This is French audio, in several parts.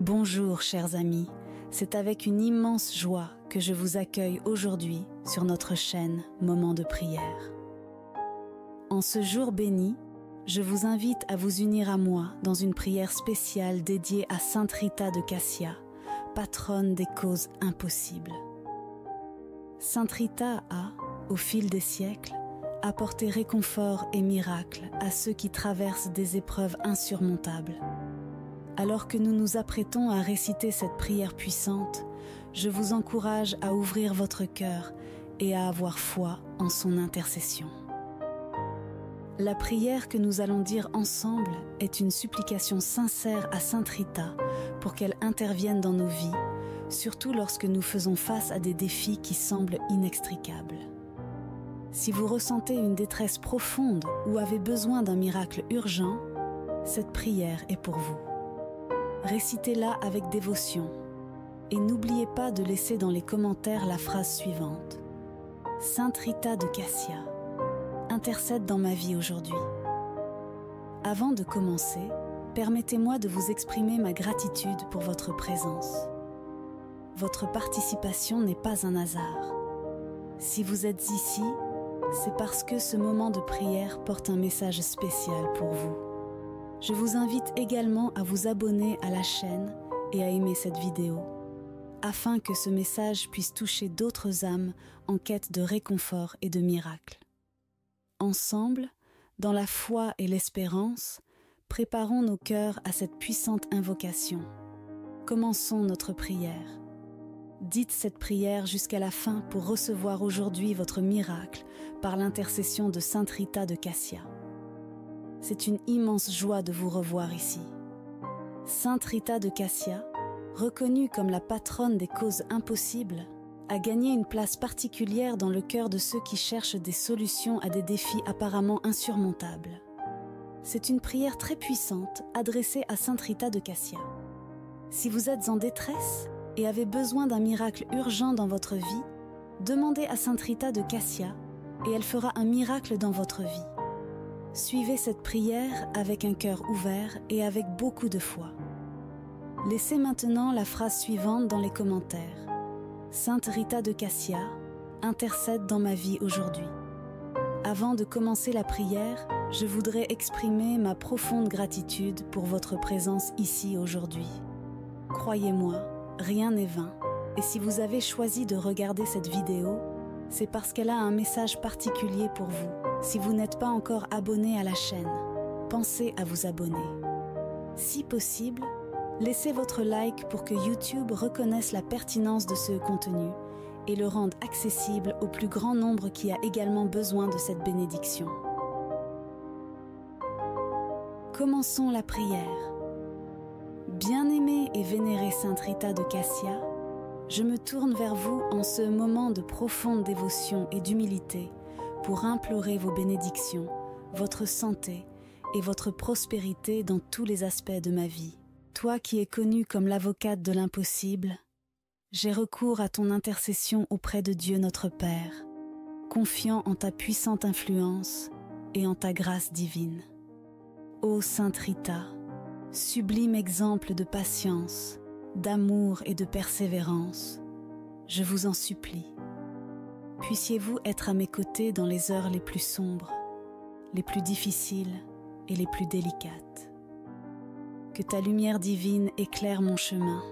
Bonjour chers amis, c'est avec une immense joie que je vous accueille aujourd'hui sur notre chaîne Moment de prière. En ce jour béni, je vous invite à vous unir à moi dans une prière spéciale dédiée à Sainte Rita de Cassia, patronne des causes impossibles. Sainte Rita a, au fil des siècles, apporté réconfort et miracle à ceux qui traversent des épreuves insurmontables. Alors que nous nous apprêtons à réciter cette prière puissante, je vous encourage à ouvrir votre cœur et à avoir foi en son intercession. La prière que nous allons dire ensemble est une supplication sincère à Sainte Rita pour qu'elle intervienne dans nos vies, surtout lorsque nous faisons face à des défis qui semblent inextricables. Si vous ressentez une détresse profonde ou avez besoin d'un miracle urgent, cette prière est pour vous. Récitez-la avec dévotion et n'oubliez pas de laisser dans les commentaires la phrase suivante. Sainte Rita de Cassia, intercède dans ma vie aujourd'hui. Avant de commencer, permettez-moi de vous exprimer ma gratitude pour votre présence. Votre participation n'est pas un hasard. Si vous êtes ici, c'est parce que ce moment de prière porte un message spécial pour vous. Je vous invite également à vous abonner à la chaîne et à aimer cette vidéo, afin que ce message puisse toucher d'autres âmes en quête de réconfort et de miracles. Ensemble, dans la foi et l'espérance, préparons nos cœurs à cette puissante invocation. Commençons notre prière. Dites cette prière jusqu'à la fin pour recevoir aujourd'hui votre miracle par l'intercession de Sainte Rita de Cassia. C'est une immense joie de vous revoir ici. Sainte Rita de Cassia, reconnue comme la patronne des causes impossibles, a gagné une place particulière dans le cœur de ceux qui cherchent des solutions à des défis apparemment insurmontables. C'est une prière très puissante adressée à Sainte Rita de Cassia. Si vous êtes en détresse et avez besoin d'un miracle urgent dans votre vie, demandez à Sainte Rita de Cassia et elle fera un miracle dans votre vie. Suivez cette prière avec un cœur ouvert et avec beaucoup de foi. Laissez maintenant la phrase suivante dans les commentaires. Sainte Rita de Cassia, intercède dans ma vie aujourd'hui. Avant de commencer la prière, je voudrais exprimer ma profonde gratitude pour votre présence ici aujourd'hui. Croyez-moi, rien n'est vain, et si vous avez choisi de regarder cette vidéo, c'est parce qu'elle a un message particulier pour vous. Si vous n'êtes pas encore abonné à la chaîne, pensez à vous abonner. Si possible, laissez votre like pour que YouTube reconnaisse la pertinence de ce contenu et le rende accessible au plus grand nombre qui a également besoin de cette bénédiction. Commençons la prière. Bien-aimée et vénérée Sainte Rita de Cassia, je me tourne vers vous en ce moment de profonde dévotion et d'humilité pour implorer vos bénédictions, votre santé et votre prospérité dans tous les aspects de ma vie. Toi qui es connue comme l'avocate de l'impossible, j'ai recours à ton intercession auprès de Dieu notre Père, confiant en ta puissante influence et en ta grâce divine. Ô Sainte Rita, sublime exemple de patience, d'amour et de persévérance, je vous en supplie. Puissiez-vous être à mes côtés dans les heures les plus sombres, les plus difficiles et les plus délicates. Que ta lumière divine éclaire mon chemin,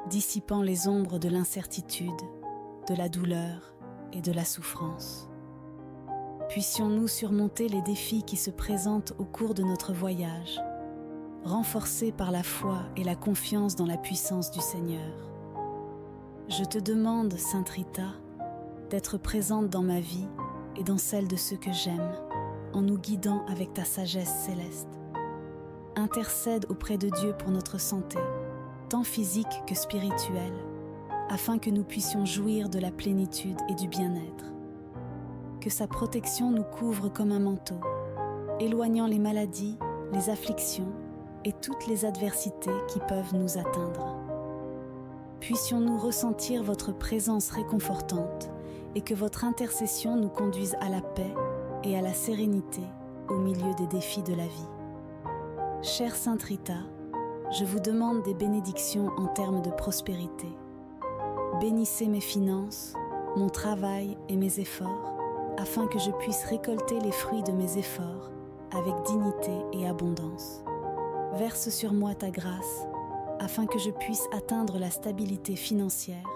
dissipant les ombres de l'incertitude, de la douleur et de la souffrance. Puissions-nous surmonter les défis qui se présentent au cours de notre voyage, renforcés par la foi et la confiance dans la puissance du Seigneur. Je te demande, Sainte Rita, d'être présente dans ma vie et dans celle de ceux que j'aime, en nous guidant avec ta sagesse céleste. Intercède auprès de Dieu pour notre santé, tant physique que spirituelle, afin que nous puissions jouir de la plénitude et du bien-être. Que sa protection nous couvre comme un manteau, éloignant les maladies, les afflictions et toutes les adversités qui peuvent nous atteindre. Puissions-nous ressentir votre présence réconfortante et que votre intercession nous conduise à la paix et à la sérénité au milieu des défis de la vie. Chère Sainte Rita, je vous demande des bénédictions en termes de prospérité. Bénissez mes finances, mon travail et mes efforts, afin que je puisse récolter les fruits de mes efforts avec dignité et abondance. Verse sur moi ta grâce, afin que je puisse atteindre la stabilité financière,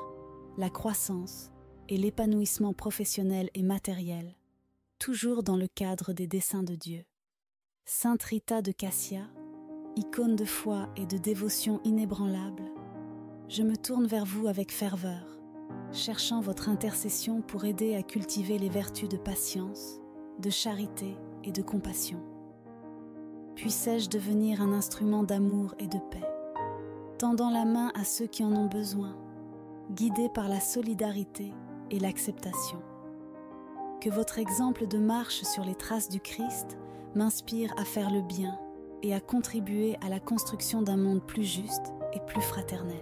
la croissance et l'épanouissement professionnel et matériel, toujours dans le cadre des desseins de Dieu. Sainte Rita de Cassia, icône de foi et de dévotion inébranlable, je me tourne vers vous avec ferveur, cherchant votre intercession pour aider à cultiver les vertus de patience, de charité et de compassion. Puissais-je devenir un instrument d'amour et de paix, tendant la main à ceux qui en ont besoin, guidé par la solidarité et l'acceptation. Que votre exemple de marche sur les traces du Christ m'inspire à faire le bien et à contribuer à la construction d'un monde plus juste et plus fraternel.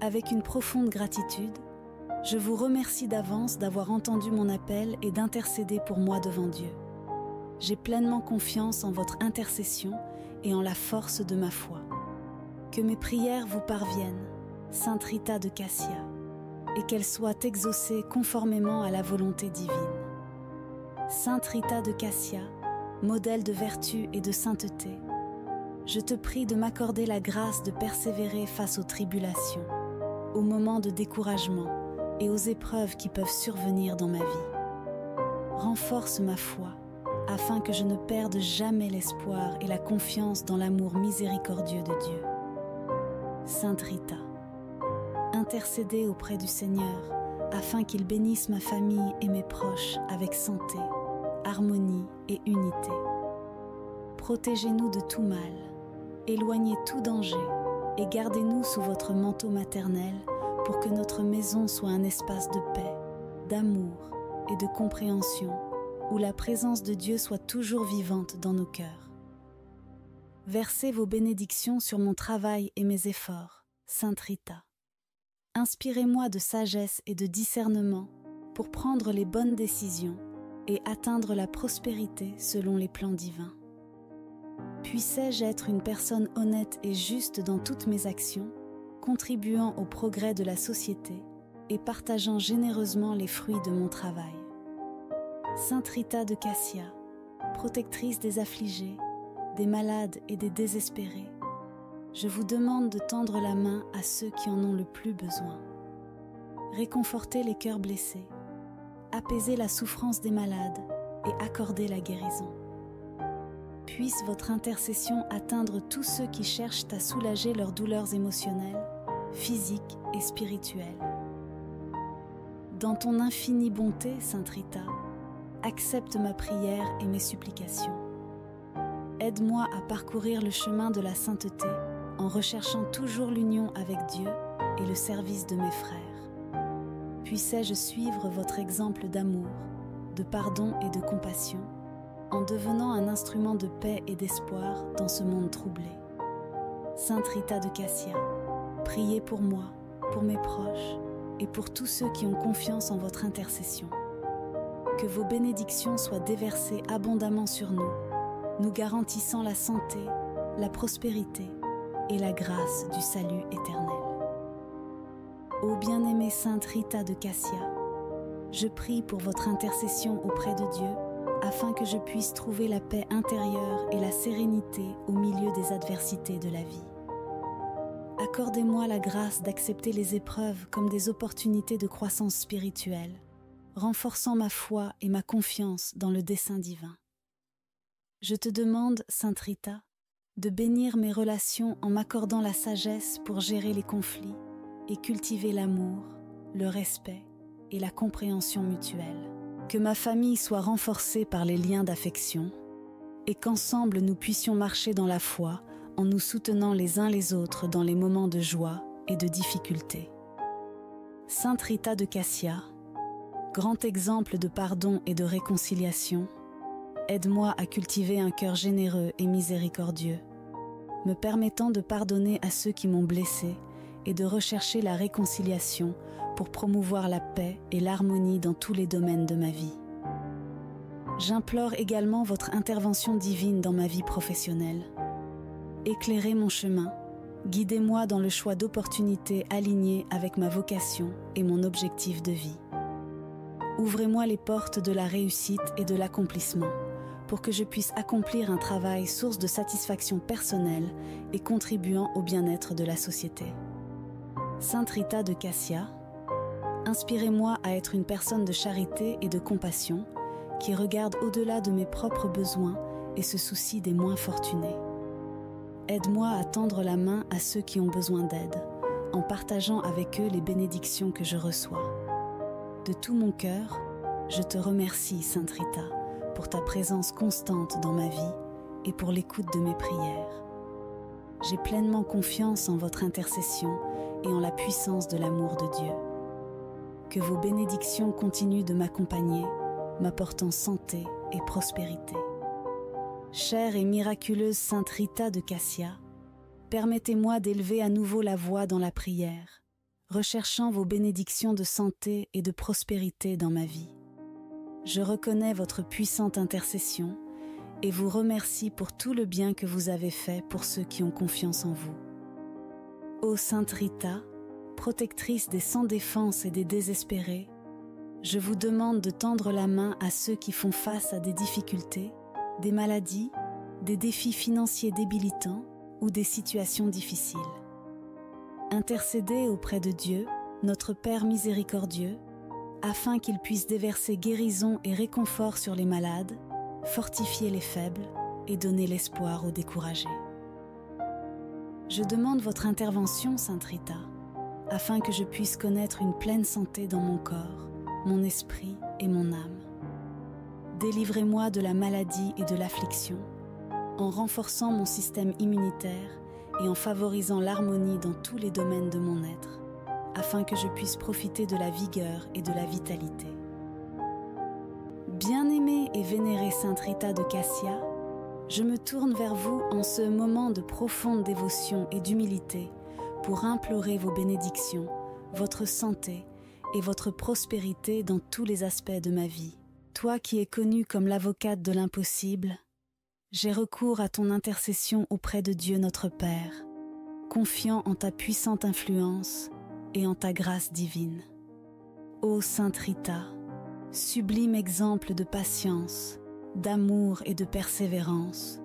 Avec une profonde gratitude, je vous remercie d'avance d'avoir entendu mon appel et d'intercéder pour moi devant Dieu. J'ai pleinement confiance en votre intercession et en la force de ma foi. Que mes prières vous parviennent, Sainte Rita de Cassia, et qu'elles soient exaucées conformément à la volonté divine. Sainte Rita de Cassia, modèle de vertu et de sainteté, je te prie de m'accorder la grâce de persévérer face aux tribulations, aux moments de découragement et aux épreuves qui peuvent survenir dans ma vie. Renforce ma foi, afin que je ne perde jamais l'espoir et la confiance dans l'amour miséricordieux de Dieu. Sainte Rita, intercédez auprès du Seigneur, afin qu'il bénisse ma famille et mes proches avec santé, harmonie et unité. Protégez-nous de tout mal, éloignez tout danger et gardez-nous sous votre manteau maternel pour que notre maison soit un espace de paix, d'amour et de compréhension, où la présence de Dieu soit toujours vivante dans nos cœurs. Versez vos bénédictions sur mon travail et mes efforts, Sainte Rita. Inspirez-moi de sagesse et de discernement pour prendre les bonnes décisions et atteindre la prospérité selon les plans divins. Puissais-je être une personne honnête et juste dans toutes mes actions, contribuant au progrès de la société et partageant généreusement les fruits de mon travail. Sainte Rita de Cassia, protectrice des affligés, des malades et des désespérés, je vous demande de tendre la main à ceux qui en ont le plus besoin. Réconfortez les cœurs blessés, apaisez la souffrance des malades et accordez la guérison. Puisse votre intercession atteindre tous ceux qui cherchent à soulager leurs douleurs émotionnelles, physiques et spirituelles. Dans ton infinie bonté, Sainte Rita, accepte ma prière et mes supplications. Aide-moi à parcourir le chemin de la sainteté en recherchant toujours l'union avec Dieu et le service de mes frères. Puissais-je suivre votre exemple d'amour, de pardon et de compassion, en devenant un instrument de paix et d'espoir dans ce monde troublé. Sainte Rita de Cassia, priez pour moi, pour mes proches et pour tous ceux qui ont confiance en votre intercession. Que vos bénédictions soient déversées abondamment sur nous, nous garantissant la santé, la prospérité et la grâce du salut éternel. Ô bien-aimée Sainte Rita de Cassia, je prie pour votre intercession auprès de Dieu, afin que je puisse trouver la paix intérieure et la sérénité au milieu des adversités de la vie. Accordez-moi la grâce d'accepter les épreuves comme des opportunités de croissance spirituelle, renforçant ma foi et ma confiance dans le dessein divin. Je te demande, Sainte Rita, de bénir mes relations en m'accordant la sagesse pour gérer les conflits et cultiver l'amour, le respect et la compréhension mutuelle. Que ma famille soit renforcée par les liens d'affection et qu'ensemble nous puissions marcher dans la foi en nous soutenant les uns les autres dans les moments de joie et de difficulté. Sainte Rita de Cassia, grand exemple de pardon et de réconciliation, aide-moi à cultiver un cœur généreux et miséricordieux, me permettant de pardonner à ceux qui m'ont blessé et de rechercher la réconciliation pour promouvoir la paix et l'harmonie dans tous les domaines de ma vie. J'implore également votre intervention divine dans ma vie professionnelle. Éclairez mon chemin, guidez-moi dans le choix d'opportunités alignées avec ma vocation et mon objectif de vie. Ouvrez-moi les portes de la réussite et de l'accomplissement pour que je puisse accomplir un travail source de satisfaction personnelle et contribuant au bien-être de la société. Sainte Rita de Cassia, inspirez-moi à être une personne de charité et de compassion qui regarde au-delà de mes propres besoins et se soucie des moins fortunés. Aide-moi à tendre la main à ceux qui ont besoin d'aide, en partageant avec eux les bénédictions que je reçois. De tout mon cœur, je te remercie, Sainte Rita, pour ta présence constante dans ma vie et pour l'écoute de mes prières. J'ai pleinement confiance en votre intercession et en la puissance de l'amour de Dieu. Que vos bénédictions continuent de m'accompagner, m'apportant santé et prospérité. Chère et miraculeuse Sainte Rita de Cassia, permettez-moi d'élever à nouveau la voix dans la prière, recherchant vos bénédictions de santé et de prospérité dans ma vie. Je reconnais votre puissante intercession et vous remercie pour tout le bien que vous avez fait pour ceux qui ont confiance en vous. Ô Sainte Rita, protectrice des sans défense et des désespérés, je vous demande de tendre la main à ceux qui font face à des difficultés, des maladies, des défis financiers débilitants ou des situations difficiles. Intercédez auprès de Dieu, notre Père miséricordieux, afin qu'il puisse déverser guérison et réconfort sur les malades, fortifier les faibles et donner l'espoir aux découragés. Je demande votre intervention, Sainte Rita, afin que je puisse connaître une pleine santé dans mon corps, mon esprit et mon âme. Délivrez-moi de la maladie et de l'affliction, en renforçant mon système immunitaire et en favorisant l'harmonie dans tous les domaines de mon être, afin que je puisse profiter de la vigueur et de la vitalité. Bien-aimée et vénérée Sainte Rita de Cassia, je me tourne vers vous en ce moment de profonde dévotion et d'humilité pour implorer vos bénédictions, votre santé et votre prospérité dans tous les aspects de ma vie. Toi qui es connue comme l'avocate de l'impossible, j'ai recours à ton intercession auprès de Dieu notre Père, confiant en ta puissante influence et en ta grâce divine. Ô Sainte Rita, sublime exemple de patience, d'amour et de persévérance,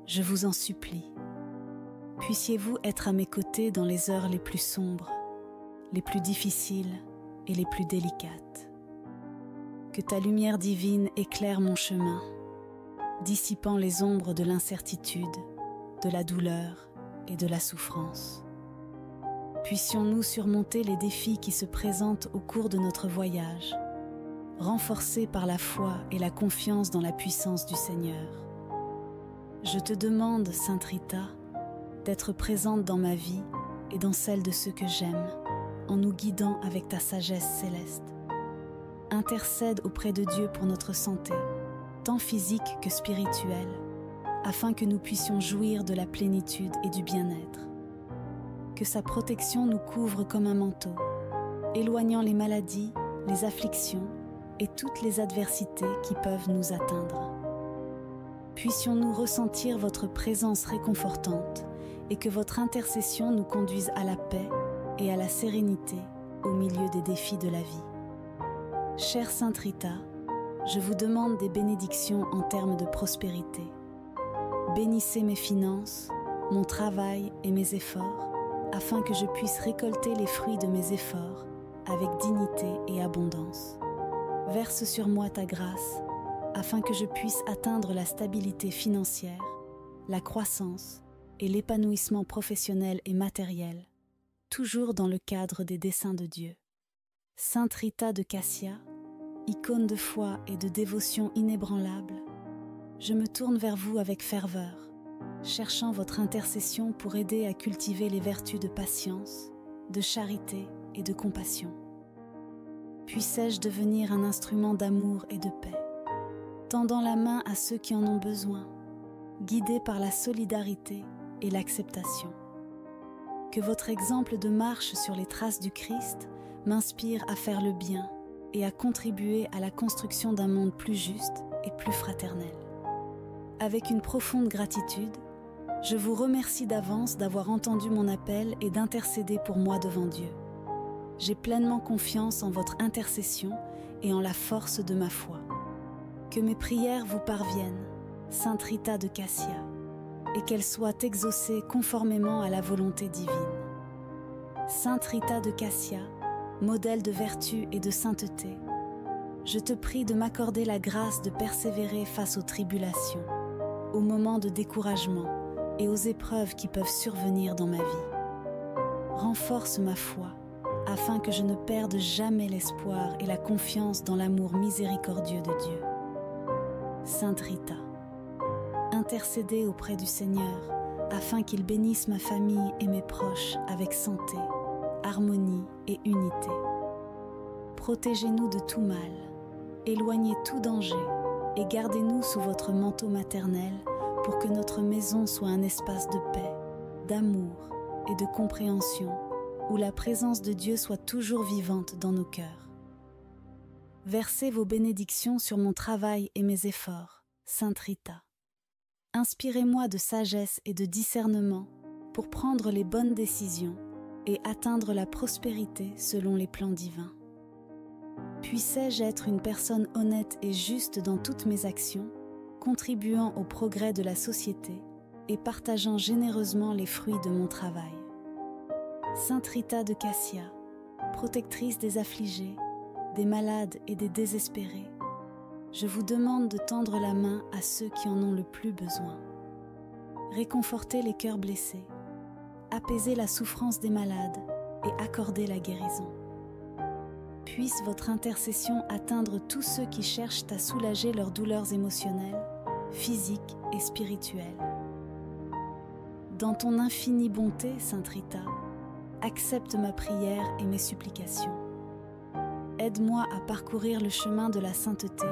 je vous en supplie. Puissiez-vous être à mes côtés dans les heures les plus sombres, les plus difficiles et les plus délicates. Que ta lumière divine éclaire mon chemin, dissipant les ombres de l'incertitude, de la douleur et de la souffrance. Puissions-nous surmonter les défis qui se présentent au cours de notre voyage, renforcés par la foi et la confiance dans la puissance du Seigneur. Je te demande, Sainte Rita, d'être présente dans ma vie et dans celle de ceux que j'aime, en nous guidant avec ta sagesse céleste. Intercède auprès de Dieu pour notre santé, tant physique que spirituelle, afin que nous puissions jouir de la plénitude et du bien-être. Que sa protection nous couvre comme un manteau, éloignant les maladies, les afflictions et toutes les adversités qui peuvent nous atteindre. Puissions-nous ressentir votre présence réconfortante et que votre intercession nous conduise à la paix et à la sérénité au milieu des défis de la vie. Chère Sainte Rita, je vous demande des bénédictions en termes de prospérité. Bénissez mes finances, mon travail et mes efforts, afin que je puisse récolter les fruits de mes efforts avec dignité et abondance. Verse sur moi ta grâce, afin que je puisse atteindre la stabilité financière, la croissance et l'épanouissement professionnel et matériel, toujours dans le cadre des desseins de Dieu. Sainte Rita de Cassia, icône de foi et de dévotion inébranlable, je me tourne vers vous avec ferveur, cherchant votre intercession pour aider à cultiver les vertus de patience, de charité et de compassion. Puissais-je devenir un instrument d'amour et de paix, tendant la main à ceux qui en ont besoin, guidé par la solidarité et l'acceptation. Que votre exemple de marche sur les traces du Christ m'inspire à faire le bien et à contribuer à la construction d'un monde plus juste et plus fraternel. Avec une profonde gratitude, Je vous remercie d'avance d'avoir entendu mon appel et d'intercéder pour moi devant Dieu. J'ai pleinement confiance en votre intercession et en la force de ma foi. Que mes prières vous parviennent, Sainte Rita de Cassia, et qu'elles soient exaucées conformément à la volonté divine. Sainte Rita de Cassia, modèle de vertu et de sainteté, je te prie de m'accorder la grâce de persévérer face aux tribulations, aux moments de découragement et aux épreuves qui peuvent survenir dans ma vie. Renforce ma foi, afin que je ne perde jamais l'espoir et la confiance dans l'amour miséricordieux de Dieu. Sainte Rita, intercédez auprès du Seigneur, afin qu'il bénisse ma famille et mes proches avec santé, harmonie et unité. Protégez-nous de tout mal, éloignez tout danger et gardez-nous sous votre manteau maternel pour que notre maison soit un espace de paix, d'amour et de compréhension, où la présence de Dieu soit toujours vivante dans nos cœurs. Versez vos bénédictions sur mon travail et mes efforts, Sainte Rita. Inspirez-moi de sagesse et de discernement pour prendre les bonnes décisions et atteindre la prospérité selon les plans divins. Puissais-je être une personne honnête et juste dans toutes mes actions, contribuant au progrès de la société et partageant généreusement les fruits de mon travail. Sainte Rita de Cassia, protectrice des affligés, des malades et des désespérés, je vous demande de tendre la main à ceux qui en ont le plus besoin. Réconfortez les cœurs blessés, apaisez la souffrance des malades et accordez la guérison. Puisse votre intercession atteindre tous ceux qui cherchent à soulager leurs douleurs émotionnelles, physiques et spirituelles. Dans ton infinie bonté, Sainte Rita, accepte ma prière et mes supplications. Aide-moi à parcourir le chemin de la sainteté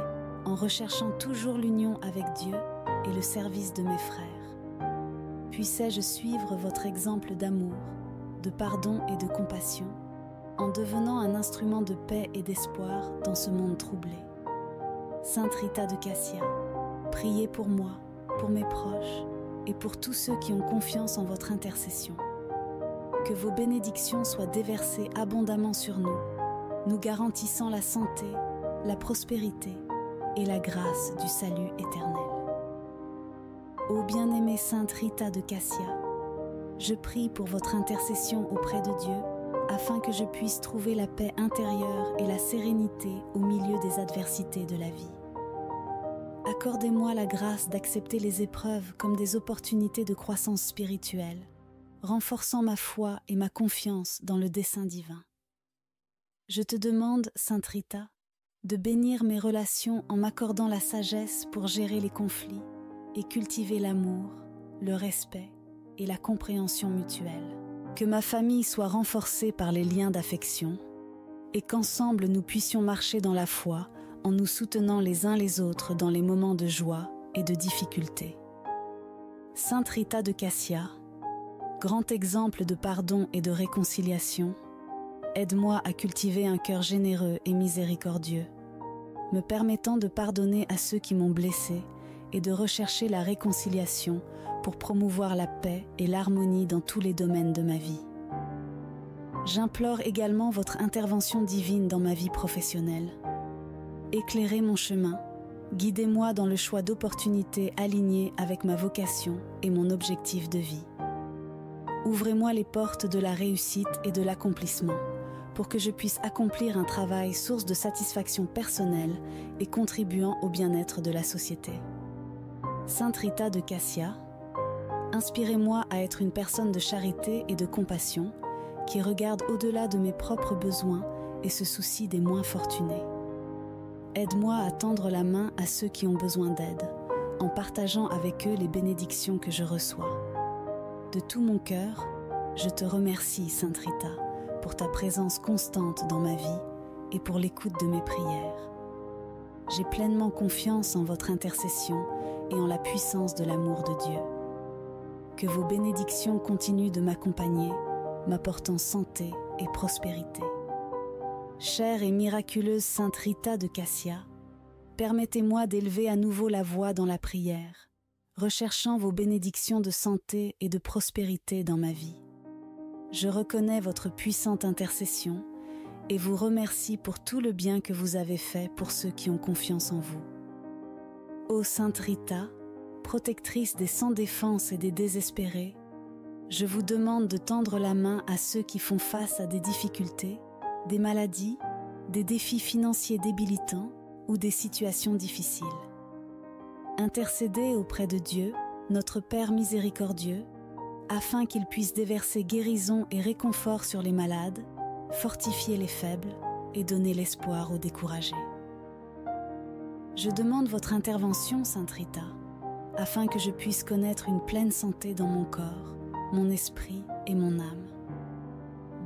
en recherchant toujours l'union avec Dieu et le service de mes frères. Puissais-je suivre votre exemple d'amour, de pardon et de compassion, en devenant un instrument de paix et d'espoir dans ce monde troublé. Sainte Rita de Cassia, priez pour moi, pour mes proches et pour tous ceux qui ont confiance en votre intercession. Que vos bénédictions soient déversées abondamment sur nous, nous garantissant la santé, la prospérité et la grâce du salut éternel. Ô bien-aimée Sainte Rita de Cassia, je prie pour votre intercession auprès de Dieu afin que je puisse trouver la paix intérieure et la sérénité au milieu des adversités de la vie. Accordez-moi la grâce d'accepter les épreuves comme des opportunités de croissance spirituelle, renforçant ma foi et ma confiance dans le dessein divin. Je te demande, Sainte Rita, de bénir mes relations en m'accordant la sagesse pour gérer les conflits et cultiver l'amour, le respect et la compréhension mutuelle. Que ma famille soit renforcée par les liens d'affection et qu'ensemble nous puissions marcher dans la foi en nous soutenant les uns les autres dans les moments de joie et de difficulté. Sainte Rita de Cassia, grand exemple de pardon et de réconciliation, aide-moi à cultiver un cœur généreux et miséricordieux, me permettant de pardonner à ceux qui m'ont blessé et de rechercher la réconciliation pour promouvoir la paix et l'harmonie dans tous les domaines de ma vie. J'implore également votre intervention divine dans ma vie professionnelle. Éclairez mon chemin, guidez-moi dans le choix d'opportunités alignées avec ma vocation et mon objectif de vie. Ouvrez-moi les portes de la réussite et de l'accomplissement pour que je puisse accomplir un travail source de satisfaction personnelle et contribuant au bien-être de la société. Sainte Rita de Cassia, inspirez-moi à être une personne de charité et de compassion qui regarde au-delà de mes propres besoins et se soucie des moins fortunés. Aide-moi à tendre la main à ceux qui ont besoin d'aide, en partageant avec eux les bénédictions que je reçois. De tout mon cœur, je te remercie, Sainte Rita, pour ta présence constante dans ma vie et pour l'écoute de mes prières. J'ai pleinement confiance en votre intercession et en la puissance de l'amour de Dieu. Que vos bénédictions continuent de m'accompagner, m'apportant santé et prospérité. Chère et miraculeuse Sainte Rita de Cassia, permettez-moi d'élever à nouveau la voix dans la prière, recherchant vos bénédictions de santé et de prospérité dans ma vie. Je reconnais votre puissante intercession et vous remercie pour tout le bien que vous avez fait pour ceux qui ont confiance en vous. Ô Sainte Rita, protectrice des sans défense et des désespérés, je vous demande de tendre la main à ceux qui font face à des difficultés, des maladies, des défis financiers débilitants ou des situations difficiles. Intercédez auprès de Dieu, notre Père miséricordieux, afin qu'il puisse déverser guérison et réconfort sur les malades, fortifier les faibles et donner l'espoir aux découragés. Je demande votre intervention, Sainte Rita, afin que je puisse connaître une pleine santé dans mon corps, mon esprit et mon âme.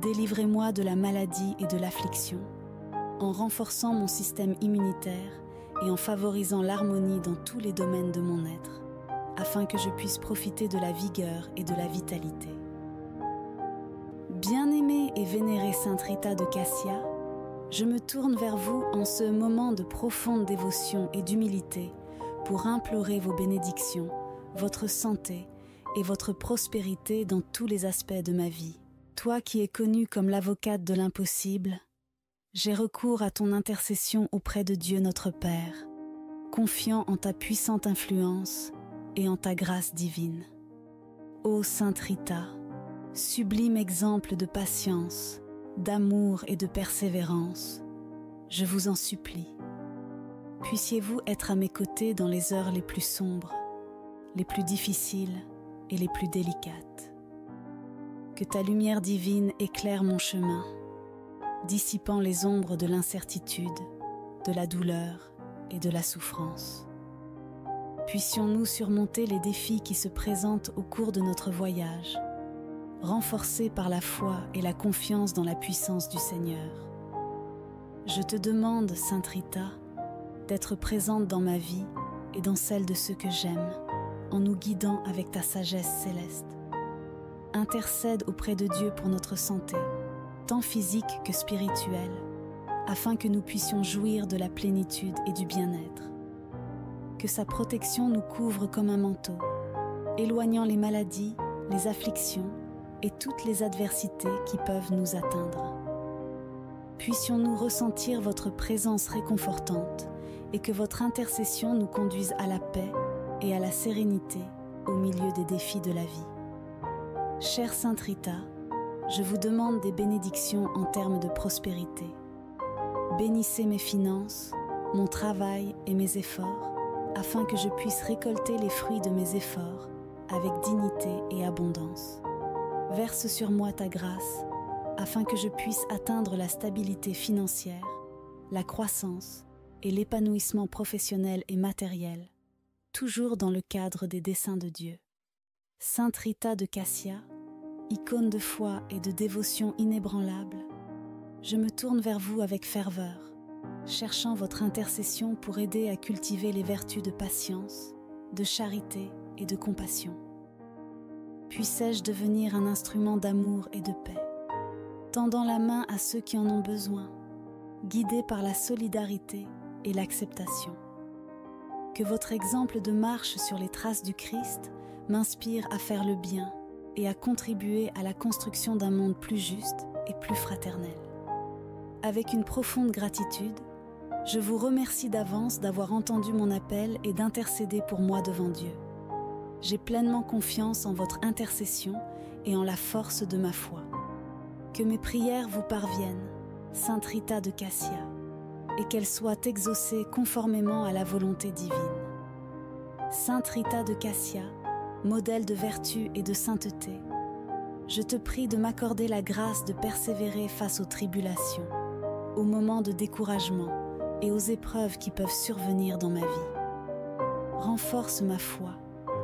Délivrez-moi de la maladie et de l'affliction, en renforçant mon système immunitaire et en favorisant l'harmonie dans tous les domaines de mon être, afin que je puisse profiter de la vigueur et de la vitalité. Bien-aimée et vénérée Sainte Rita de Cassia, je me tourne vers vous en ce moment de profonde dévotion et d'humilité pour implorer vos bénédictions, votre santé et votre prospérité dans tous les aspects de ma vie. Toi qui es connue comme l'avocate de l'impossible, j'ai recours à ton intercession auprès de Dieu notre Père, confiant en ta puissante influence et en ta grâce divine. Ô Sainte Rita, sublime exemple de patience, d'amour et de persévérance, je vous en supplie. Puissiez-vous être à mes côtés dans les heures les plus sombres, les plus difficiles et les plus délicates. Que ta lumière divine éclaire mon chemin, dissipant les ombres de l'incertitude, de la douleur et de la souffrance. Puissions-nous surmonter les défis qui se présentent au cours de notre voyage, renforcés par la foi et la confiance dans la puissance du Seigneur. Je te demande, Sainte Rita, d'être présente dans ma vie et dans celle de ceux que j'aime, en nous guidant avec ta sagesse céleste. Intercède auprès de Dieu pour notre santé, tant physique que spirituelle, afin que nous puissions jouir de la plénitude et du bien-être. Que sa protection nous couvre comme un manteau, éloignant les maladies, les afflictions et toutes les adversités qui peuvent nous atteindre. Puissions-nous ressentir votre présence réconfortante et que votre intercession nous conduise à la paix et à la sérénité au milieu des défis de la vie. Chère Sainte Rita, je vous demande des bénédictions en termes de prospérité. Bénissez mes finances, mon travail et mes efforts, afin que je puisse récolter les fruits de mes efforts avec dignité et abondance. Verse sur moi ta grâce, afin que je puisse atteindre la stabilité financière, la croissance et l'épanouissement professionnel et matériel, toujours dans le cadre des desseins de Dieu. Sainte Rita de Cassia, icône de foi et de dévotion inébranlable, je me tourne vers vous avec ferveur, cherchant votre intercession pour aider à cultiver les vertus de patience, de charité et de compassion. Puissais-je devenir un instrument d'amour et de paix, tendant la main à ceux qui en ont besoin, guidé par la solidarité et l'acceptation. Que votre exemple de marche sur les traces du Christ m'inspire à faire le bien et à contribuer à la construction d'un monde plus juste et plus fraternel. Avec une profonde gratitude, je vous remercie d'avance d'avoir entendu mon appel et d'intercéder pour moi devant Dieu. J'ai pleinement confiance en votre intercession et en la force de ma foi. Que mes prières vous parviennent, Sainte Rita de Cassia, et qu'elles soient exaucées conformément à la volonté divine. Sainte Rita de Cassia, modèle de vertu et de sainteté, je te prie de m'accorder la grâce de persévérer face aux tribulations, aux moments de découragement et aux épreuves qui peuvent survenir dans ma vie. Renforce ma foi,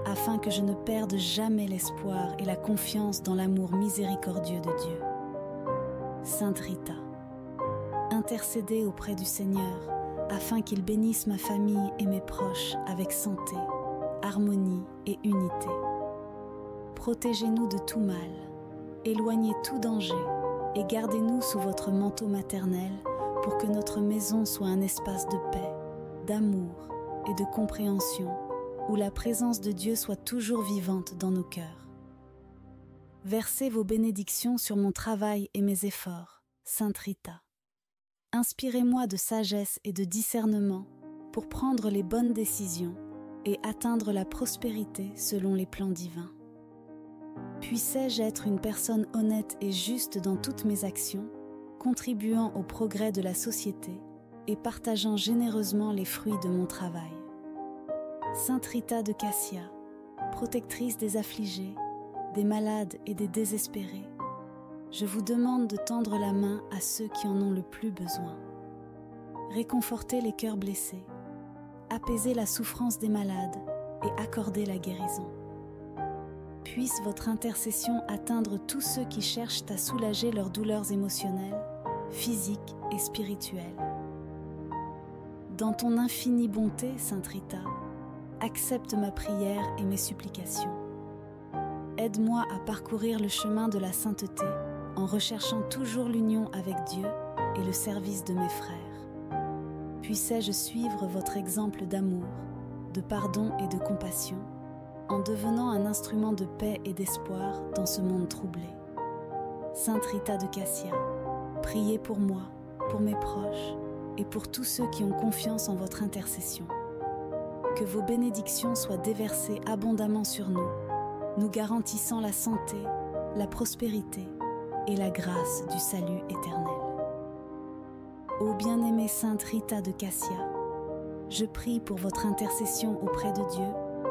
afin que je ne perde jamais l'espoir et la confiance dans l'amour miséricordieux de Dieu. Sainte Rita, intercédez auprès du Seigneur, afin qu'il bénisse ma famille et mes proches avec santé, harmonie et unité. Protégez-nous de tout mal, éloignez tout danger et gardez-nous sous votre manteau maternel pour que notre maison soit un espace de paix, d'amour et de compréhension où la présence de Dieu soit toujours vivante dans nos cœurs. Versez vos bénédictions sur mon travail et mes efforts, Sainte Rita. Inspirez-moi de sagesse et de discernement pour prendre les bonnes décisions et atteindre la prospérité selon les plans divins. Puissais-je être une personne honnête et juste dans toutes mes actions, contribuant au progrès de la société et partageant généreusement les fruits de mon travail. Sainte Rita de Cassia, protectrice des affligés, des malades et des désespérés, je vous demande de tendre la main à ceux qui en ont le plus besoin. Réconfortez les cœurs blessés, apaisez la souffrance des malades et accordez la guérison. Puisse votre intercession atteindre tous ceux qui cherchent à soulager leurs douleurs émotionnelles, physiques et spirituelles. Dans ton infinie bonté, Sainte Rita, accepte ma prière et mes supplications. Aide-moi à parcourir le chemin de la sainteté en recherchant toujours l'union avec Dieu et le service de mes frères. Puissais-je suivre votre exemple d'amour, de pardon et de compassion, en devenant un instrument de paix et d'espoir dans ce monde troublé. Sainte Rita de Cassia, priez pour moi, pour mes proches et pour tous ceux qui ont confiance en votre intercession. Que vos bénédictions soient déversées abondamment sur nous, nous garantissant la santé, la prospérité et la grâce du salut éternel. Ô bien-aimée Sainte Rita de Cassia, je prie pour votre intercession auprès de Dieu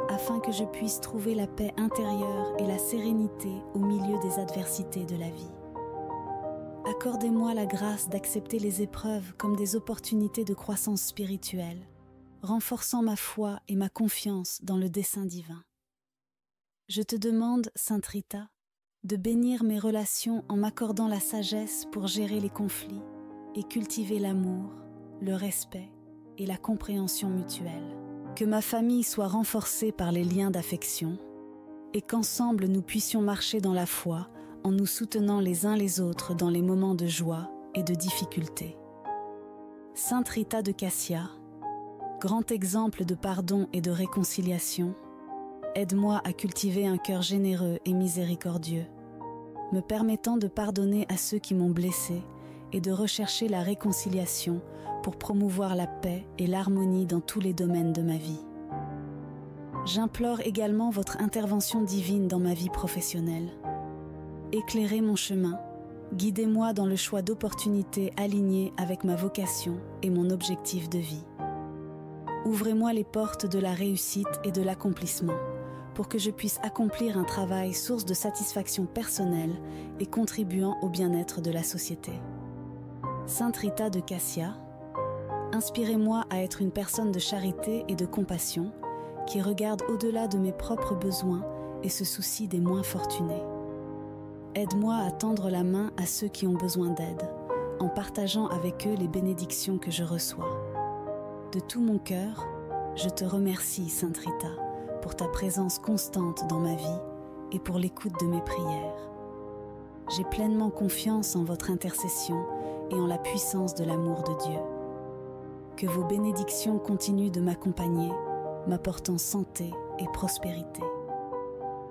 afin que je puisse trouver la paix intérieure et la sérénité au milieu des adversités de la vie. Accordez-moi la grâce d'accepter les épreuves comme des opportunités de croissance spirituelle, renforçant ma foi et ma confiance dans le dessein divin. Je te demande, Sainte Rita, de bénir mes relations en m'accordant la sagesse pour gérer les conflits et cultiver l'amour, le respect et la compréhension mutuelle. Que ma famille soit renforcée par les liens d'affection et qu'ensemble nous puissions marcher dans la foi en nous soutenant les uns les autres dans les moments de joie et de difficulté. Sainte Rita de Cassia, grand exemple de pardon et de réconciliation, aide-moi à cultiver un cœur généreux et miséricordieux, me permettant de pardonner à ceux qui m'ont blessé et de rechercher la réconciliation pour promouvoir la paix et l'harmonie dans tous les domaines de ma vie. J'implore également votre intervention divine dans ma vie professionnelle. Éclairez mon chemin, guidez-moi dans le choix d'opportunités alignées avec ma vocation et mon objectif de vie. Ouvrez-moi les portes de la réussite et de l'accomplissement pour que je puisse accomplir un travail source de satisfaction personnelle et contribuant au bien-être de la société. Sainte Rita de Cassia, inspirez-moi à être une personne de charité et de compassion qui regarde au-delà de mes propres besoins et se soucie des moins fortunés. Aide-moi à tendre la main à ceux qui ont besoin d'aide, en partageant avec eux les bénédictions que je reçois. De tout mon cœur, je te remercie, Sainte Rita, pour ta présence constante dans ma vie et pour l'écoute de mes prières. J'ai pleinement confiance en votre intercession et en la puissance de l'amour de Dieu. Que vos bénédictions continuent de m'accompagner, m'apportant santé et prospérité.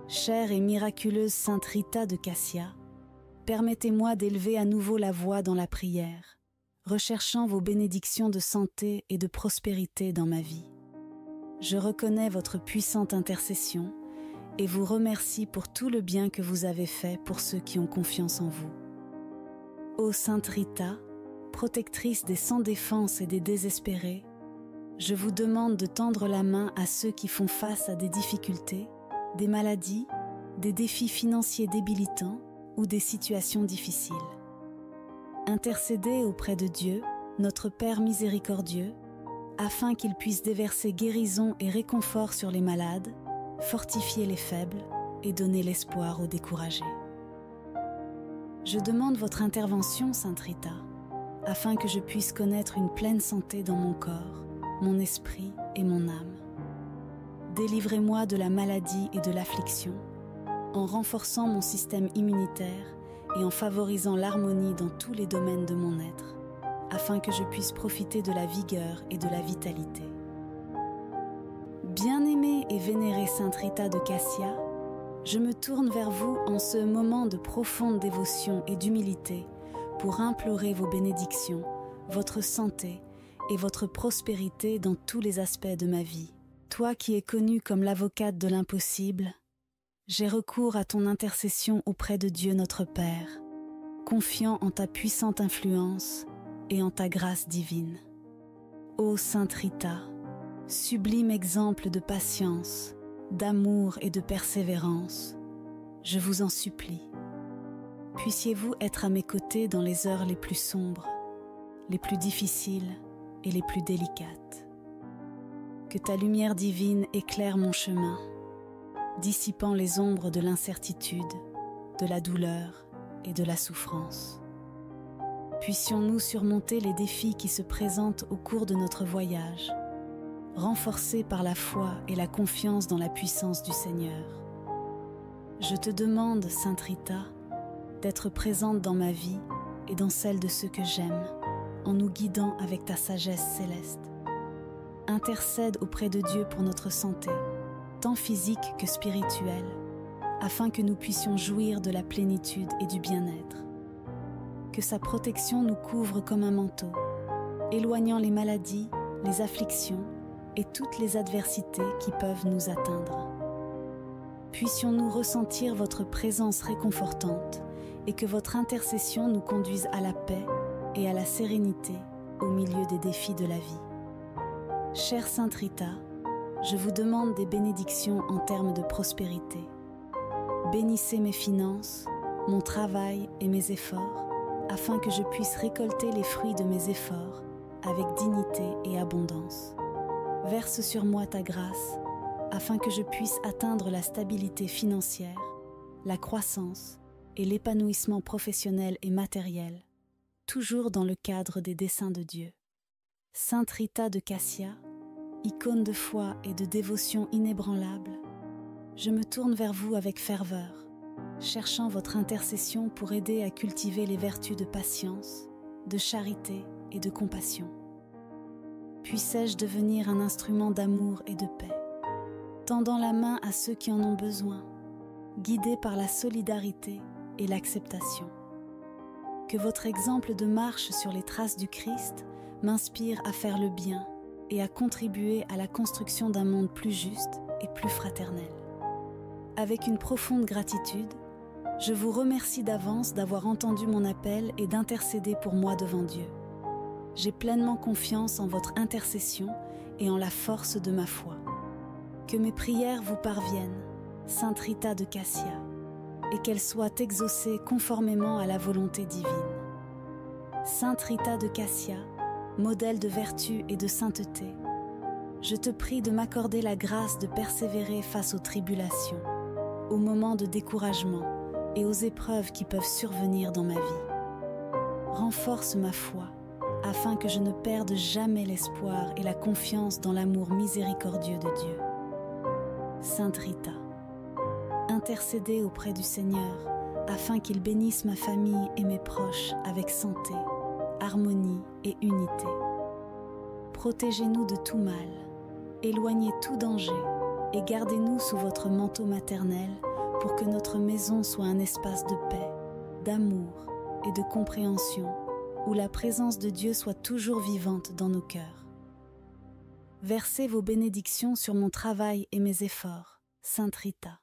Chère et miraculeuse Sainte Rita de Cassia, permettez-moi d'élever à nouveau la voix dans la prière, recherchant vos bénédictions de santé et de prospérité dans ma vie. Je reconnais votre puissante intercession et vous remercie pour tout le bien que vous avez fait pour ceux qui ont confiance en vous. Ô Sainte Rita, protectrice des sans défense et des désespérés, je vous demande de tendre la main à ceux qui font face à des difficultés, des maladies, des défis financiers débilitants ou des situations difficiles. Intercédez auprès de Dieu, notre Père miséricordieux, afin qu'il puisse déverser guérison et réconfort sur les malades, fortifier les faibles et donner l'espoir aux découragés. Je demande votre intervention, Sainte Rita, afin que je puisse connaître une pleine santé dans mon corps, mon esprit et mon âme. Délivrez-moi de la maladie et de l'affliction, en renforçant mon système immunitaire et en favorisant l'harmonie dans tous les domaines de mon être, afin que je puisse profiter de la vigueur et de la vitalité. Bien-aimée bien-aimée et vénérée Sainte Rita de Cassia, je me tourne vers vous en ce moment de profonde dévotion et d'humilité pour implorer vos bénédictions, votre santé et votre prospérité dans tous les aspects de ma vie. Toi qui es connue comme l'avocate de l'impossible, j'ai recours à ton intercession auprès de Dieu notre Père, confiant en ta puissante influence et en ta grâce divine. Ô Sainte Rita, sublime exemple de patience, d'amour et de persévérance, je vous en supplie. Puissiez-vous être à mes côtés dans les heures les plus sombres, les plus difficiles et les plus délicates. Que ta lumière divine éclaire mon chemin, dissipant les ombres de l'incertitude, de la douleur et de la souffrance. Puissions-nous surmonter les défis qui se présentent au cours de notre voyage, renforcés par la foi et la confiance dans la puissance du Seigneur. Je te demande, Sainte Rita, d'être présente dans ma vie et dans celle de ceux que j'aime, en nous guidant avec ta sagesse céleste. Intercède auprès de Dieu pour notre santé, tant physique que spirituelle, afin que nous puissions jouir de la plénitude et du bien-être. Que sa protection nous couvre comme un manteau, éloignant les maladies, les afflictions et toutes les adversités qui peuvent nous atteindre. Puissions-nous ressentir votre présence réconfortante et que votre intercession nous conduise à la paix et à la sérénité au milieu des défis de la vie. Chère Sainte Rita, je vous demande des bénédictions en termes de prospérité. Bénissez mes finances, mon travail et mes efforts, afin que je puisse récolter les fruits de mes efforts avec dignité et abondance. Verse sur moi ta grâce, afin que je puisse atteindre la stabilité financière, la croissance et l'épanouissement professionnel et matériel, toujours dans le cadre des desseins de Dieu. Sainte Rita de Cassia, icône de foi et de dévotion inébranlable, je me tourne vers vous avec ferveur, cherchant votre intercession pour aider à cultiver les vertus de patience, de charité et de compassion. Puissais-je devenir un instrument d'amour et de paix, tendant la main à ceux qui en ont besoin, guidé par la solidarité et l'acceptation. Que votre exemple de marche sur les traces du Christ m'inspire à faire le bien et à contribuer à la construction d'un monde plus juste et plus fraternel. Avec une profonde gratitude, je vous remercie d'avance d'avoir entendu mon appel et d'intercéder pour moi devant Dieu. J'ai pleinement confiance en votre intercession et en la force de ma foi. Que mes prières vous parviennent, Sainte Rita de Cassia, et qu'elles soient exaucées conformément à la volonté divine. Sainte Rita de Cassia, modèle de vertu et de sainteté, je te prie de m'accorder la grâce de persévérer face aux tribulations, aux moments de découragement et aux épreuves qui peuvent survenir dans ma vie. Renforce ma foi, afin que je ne perde jamais l'espoir et la confiance dans l'amour miséricordieux de Dieu. Sainte Rita, intercédez auprès du Seigneur, afin qu'il bénisse ma famille et mes proches avec santé, harmonie et unité. Protégez-nous de tout mal, éloignez tout danger et gardez-nous sous votre manteau maternel pour que notre maison soit un espace de paix, d'amour et de compréhension où la présence de Dieu soit toujours vivante dans nos cœurs. Versez vos bénédictions sur mon travail et mes efforts, Sainte Rita.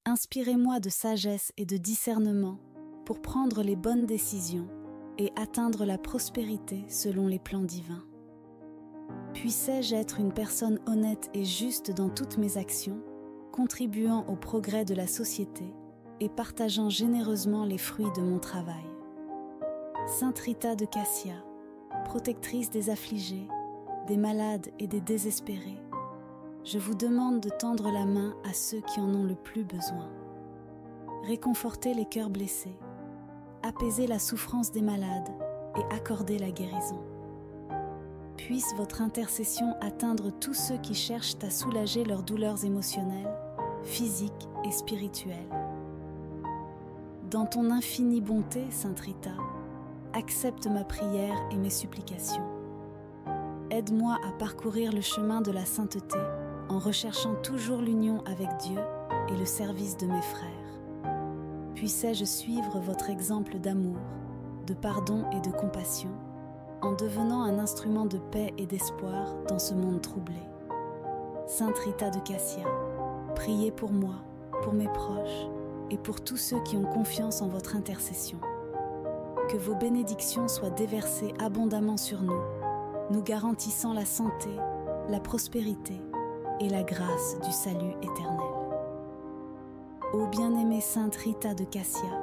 Inspirez-moi de sagesse et de discernement pour prendre les bonnes décisions et atteindre la prospérité selon les plans divins. Puissais-je être une personne honnête et juste dans toutes mes actions, contribuant au progrès de la société et partageant généreusement les fruits de mon travail. Sainte Rita de Cassia, protectrice des affligés, des malades et des désespérés, je vous demande de tendre la main à ceux qui en ont le plus besoin. Réconfortez les cœurs blessés, apaisez la souffrance des malades et accordez la guérison. Puisse votre intercession atteindre tous ceux qui cherchent à soulager leurs douleurs émotionnelles, physiques et spirituelles. Dans ton infinie bonté, Sainte Rita, accepte ma prière et mes supplications. Aide-moi à parcourir le chemin de la sainteté en recherchant toujours l'union avec Dieu et le service de mes frères. Puissais-je suivre votre exemple d'amour, de pardon et de compassion, en devenant un instrument de paix et d'espoir dans ce monde troublé. Sainte Rita de Cassia, priez pour moi, pour mes proches et pour tous ceux qui ont confiance en votre intercession. Que vos bénédictions soient déversées abondamment sur nous, nous garantissant la santé, la prospérité et la grâce du salut éternel. Ô bien-aimée Sainte Rita de Cassia,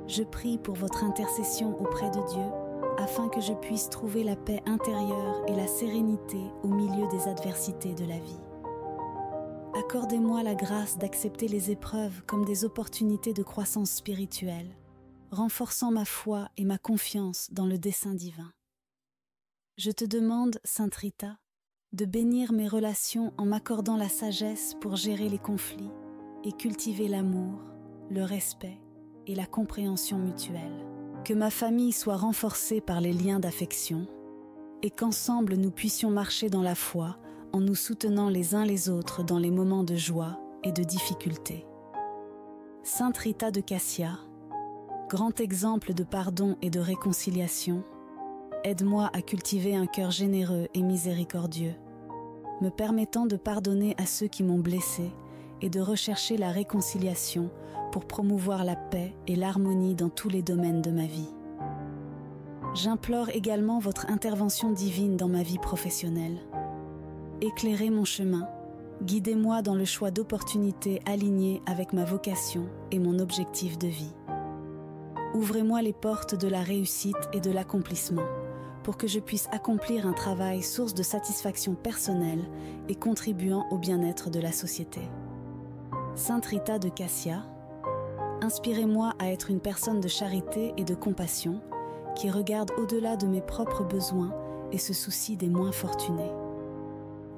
je prie pour votre intercession auprès de Dieu afin que je puisse trouver la paix intérieure et la sérénité au milieu des adversités de la vie. Accordez-moi la grâce d'accepter les épreuves comme des opportunités de croissance spirituelle, renforçant ma foi et ma confiance dans le dessein divin. Je te demande, Sainte Rita, de bénir mes relations en m'accordant la sagesse pour gérer les conflits et cultiver l'amour, le respect et la compréhension mutuelle. Que ma famille soit renforcée par les liens d'affection et qu'ensemble nous puissions marcher dans la foi en nous soutenant les uns les autres dans les moments de joie et de difficulté. Sainte Rita de Cassia, grand exemple de pardon et de réconciliation, aide-moi à cultiver un cœur généreux et miséricordieux, me permettant de pardonner à ceux qui m'ont blessé et de rechercher la réconciliation pour promouvoir la paix et l'harmonie dans tous les domaines de ma vie. J'implore également votre intervention divine dans ma vie professionnelle. Éclairez mon chemin, guidez-moi dans le choix d'opportunités alignées avec ma vocation et mon objectif de vie. Ouvrez-moi les portes de la réussite et de l'accomplissement pour que je puisse accomplir un travail source de satisfaction personnelle et contribuant au bien-être de la société. Sainte Rita de Cassia, inspirez-moi à être une personne de charité et de compassion qui regarde au-delà de mes propres besoins et se soucie des moins fortunés.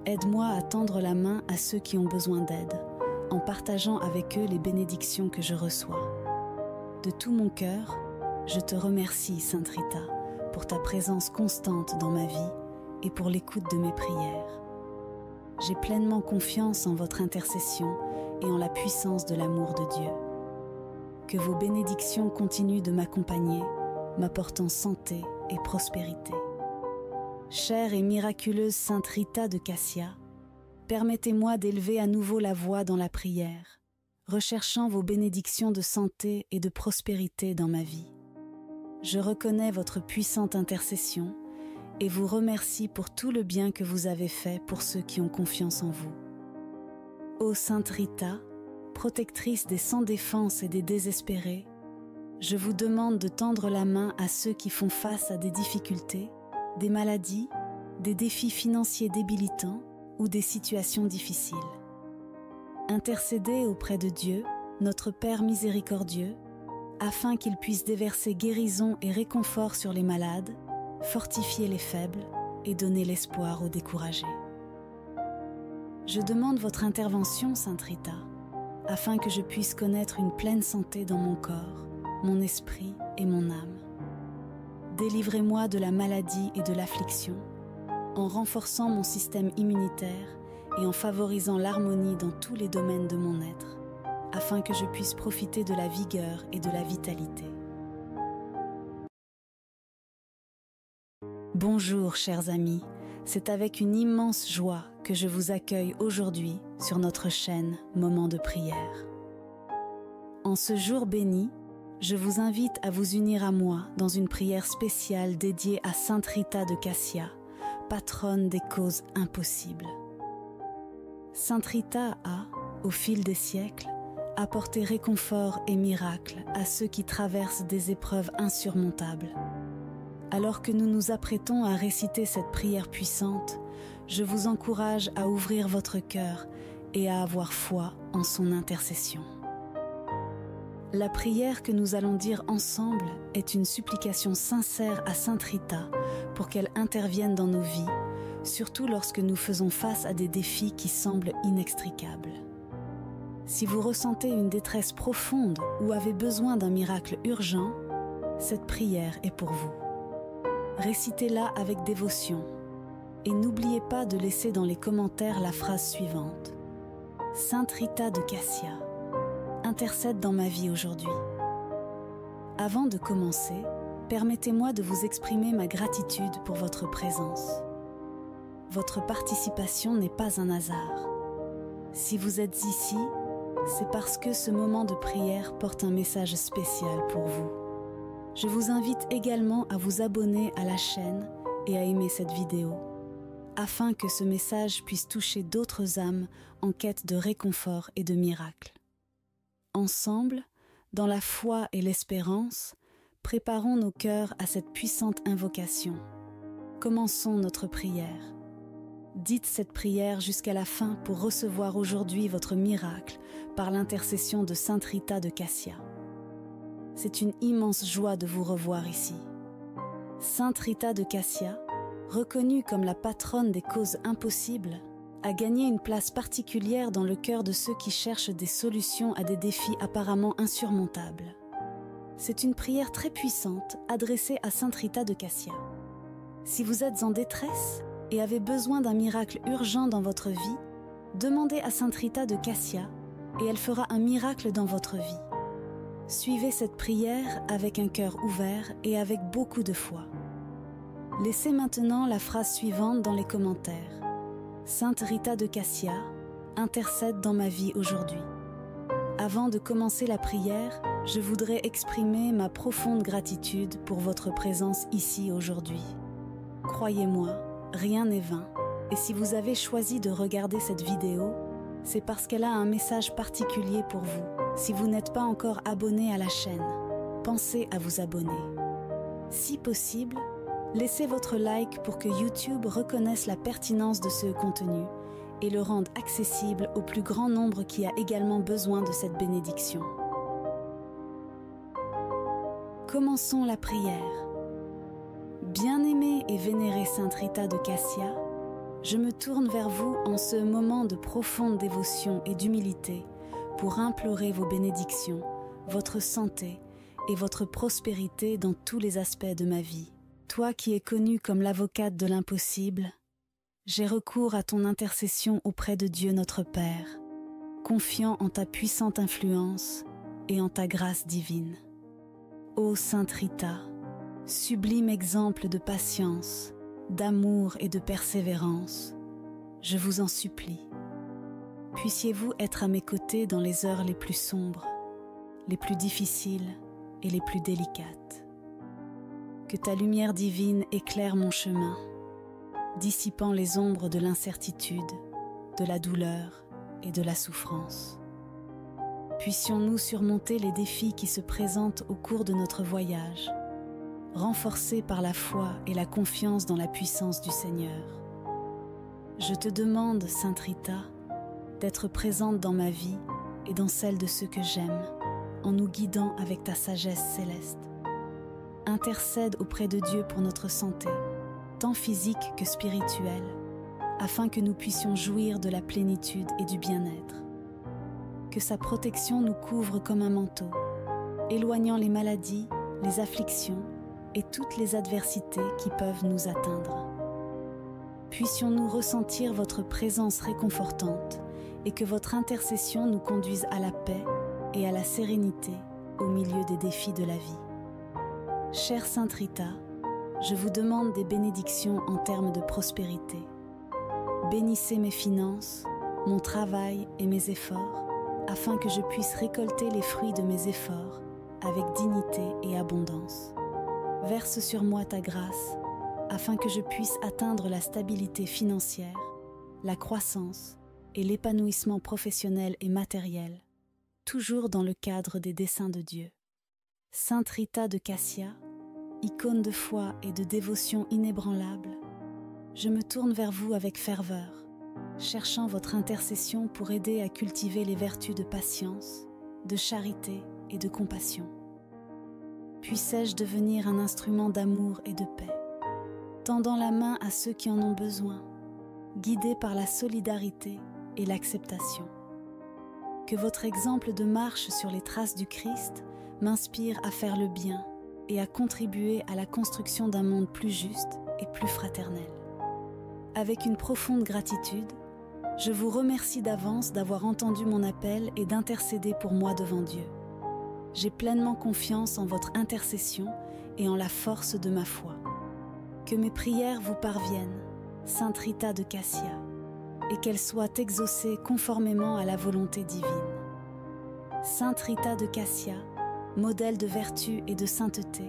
Aide-moi à tendre la main à ceux qui ont besoin d'aide, en partageant avec eux les bénédictions que je reçois. De tout mon cœur, je te remercie, Sainte Rita, pour ta présence constante dans ma vie et pour l'écoute de mes prières. J'ai pleinement confiance en votre intercession et en la puissance de l'amour de Dieu. Que vos bénédictions continuent de m'accompagner, m'apportant santé et prospérité. Chère et miraculeuse Sainte Rita de Cassia, permettez-moi d'élever à nouveau la voix dans la prière, recherchant vos bénédictions de santé et de prospérité dans ma vie. Je reconnais votre puissante intercession et vous remercie pour tout le bien que vous avez fait pour ceux qui ont confiance en vous. Ô Sainte Rita, protectrice des sans défense et des désespérés, je vous demande de tendre la main à ceux qui font face à des difficultés, des maladies, des défis financiers débilitants ou des situations difficiles. Intercédez auprès de Dieu, notre Père miséricordieux, afin qu'il puisse déverser guérison et réconfort sur les malades, fortifier les faibles et donner l'espoir aux découragés. Je demande votre intervention, Sainte Rita, afin que je puisse connaître une pleine santé dans mon corps, mon esprit et mon âme. Délivrez-moi de la maladie et de l'affliction, en renforçant mon système immunitaire et en favorisant l'harmonie dans tous les domaines de mon être, afin que je puisse profiter de la vigueur et de la vitalité. Bonjour, chers amis, c'est avec une immense joie que je vous accueille aujourd'hui sur notre chaîne Moment de prière. En ce jour béni, je vous invite à vous unir à moi dans une prière spéciale dédiée à Sainte Rita de Cassia, patronne des causes impossibles. Sainte Rita a, au fil des siècles, apporté réconfort et miracle à ceux qui traversent des épreuves insurmontables. Alors que nous nous apprêtons à réciter cette prière puissante, je vous encourage à ouvrir votre cœur et à avoir foi en son intercession. La prière que nous allons dire ensemble est une supplication sincère à Sainte Rita pour qu'elle intervienne dans nos vies, surtout lorsque nous faisons face à des défis qui semblent inextricables. Si vous ressentez une détresse profonde ou avez besoin d'un miracle urgent, cette prière est pour vous. Récitez-la avec dévotion. et n'oubliez pas de laisser dans les commentaires la phrase suivante. Sainte Rita de Cassia, intercède dans ma vie aujourd'hui. Avant de commencer, permettez-moi de vous exprimer ma gratitude pour votre présence. Votre participation n'est pas un hasard. Si vous êtes ici, c'est parce que ce moment de prière porte un message spécial pour vous. Je vous invite également à vous abonner à la chaîne et à aimer cette vidéo, afin que ce message puisse toucher d'autres âmes en quête de réconfort et de miracles. Ensemble, dans la foi et l'espérance, préparons nos cœurs à cette puissante invocation. Commençons notre prière. Dites cette prière jusqu'à la fin pour recevoir aujourd'hui votre miracle par l'intercession de Sainte Rita de Cassia. C'est une immense joie de vous revoir ici. Sainte Rita de Cassia, reconnue comme la patronne des causes impossibles, a gagné une place particulière dans le cœur de ceux qui cherchent des solutions à des défis apparemment insurmontables. C'est une prière très puissante adressée à Sainte Rita de Cassia. Si vous êtes en détresse et avez besoin d'un miracle urgent dans votre vie, demandez à Sainte Rita de Cassia et elle fera un miracle dans votre vie. Suivez cette prière avec un cœur ouvert et avec beaucoup de foi. Laissez maintenant la phrase suivante dans les commentaires. Sainte Rita de Cassia, intercède dans ma vie aujourd'hui. Avant de commencer la prière, je voudrais exprimer ma profonde gratitude pour votre présence ici aujourd'hui. Croyez-moi, rien n'est vain, et si vous avez choisi de regarder cette vidéo, c'est parce qu'elle a un message particulier pour vous. Si vous n'êtes pas encore abonné à la chaîne, pensez à vous abonner. Si possible, laissez votre like pour que YouTube reconnaisse la pertinence de ce contenu et le rende accessible au plus grand nombre qui a également besoin de cette bénédiction. Commençons la prière. Bien-aimée et vénérée Sainte Rita de Cassia, je me tourne vers vous en ce moment de profonde dévotion et d'humilité pour implorer vos bénédictions, votre santé et votre prospérité dans tous les aspects de ma vie. Toi qui es connue comme l'avocate de l'impossible, j'ai recours à ton intercession auprès de Dieu notre Père, confiant en ta puissante influence et en ta grâce divine. Ô Sainte Rita, sublime exemple de patience, d'amour et de persévérance, je vous en supplie. Puissiez-vous être à mes côtés dans les heures les plus sombres, les plus difficiles et les plus délicates. Que ta lumière divine éclaire mon chemin, dissipant les ombres de l'incertitude, de la douleur et de la souffrance. Puissions-nous surmonter les défis qui se présentent au cours de notre voyage, renforcés par la foi et la confiance dans la puissance du Seigneur. Je te demande, Sainte Rita, d'être présente dans ma vie et dans celle de ceux que j'aime, en nous guidant avec ta sagesse céleste. Intercède auprès de Dieu pour notre santé, tant physique que spirituelle, afin que nous puissions jouir de la plénitude et du bien-être. Que sa protection nous couvre comme un manteau, éloignant les maladies, les afflictions et toutes les adversités qui peuvent nous atteindre. Puissions-nous ressentir votre présence réconfortante et que votre intercession nous conduise à la paix et à la sérénité au milieu des défis de la vie. Chère Sainte Rita, je vous demande des bénédictions en termes de prospérité. Bénissez mes finances, mon travail et mes efforts, afin que je puisse récolter les fruits de mes efforts avec dignité et abondance. Verse sur moi ta grâce, afin que je puisse atteindre la stabilité financière, la croissance et l'épanouissement professionnel et matériel, toujours dans le cadre des desseins de Dieu. Sainte Rita de Cassia, icône de foi et de dévotion inébranlable, je me tourne vers vous avec ferveur, cherchant votre intercession pour aider à cultiver les vertus de patience, de charité et de compassion. Puissais-je devenir un instrument d'amour et de paix, tendant la main à ceux qui en ont besoin, guidé par la solidarité et l'acceptation. Que votre exemple de marche sur les traces du Christ m'inspire à faire le bien et à contribuer à la construction d'un monde plus juste et plus fraternel. Avec une profonde gratitude, je vous remercie d'avance d'avoir entendu mon appel et d'intercéder pour moi devant Dieu. J'ai pleinement confiance en votre intercession et en la force de ma foi. Que mes prières vous parviennent, Sainte Rita de Cassia, et qu'elles soient exaucées conformément à la volonté divine. Sainte Rita de Cassia, modèle de vertu et de sainteté,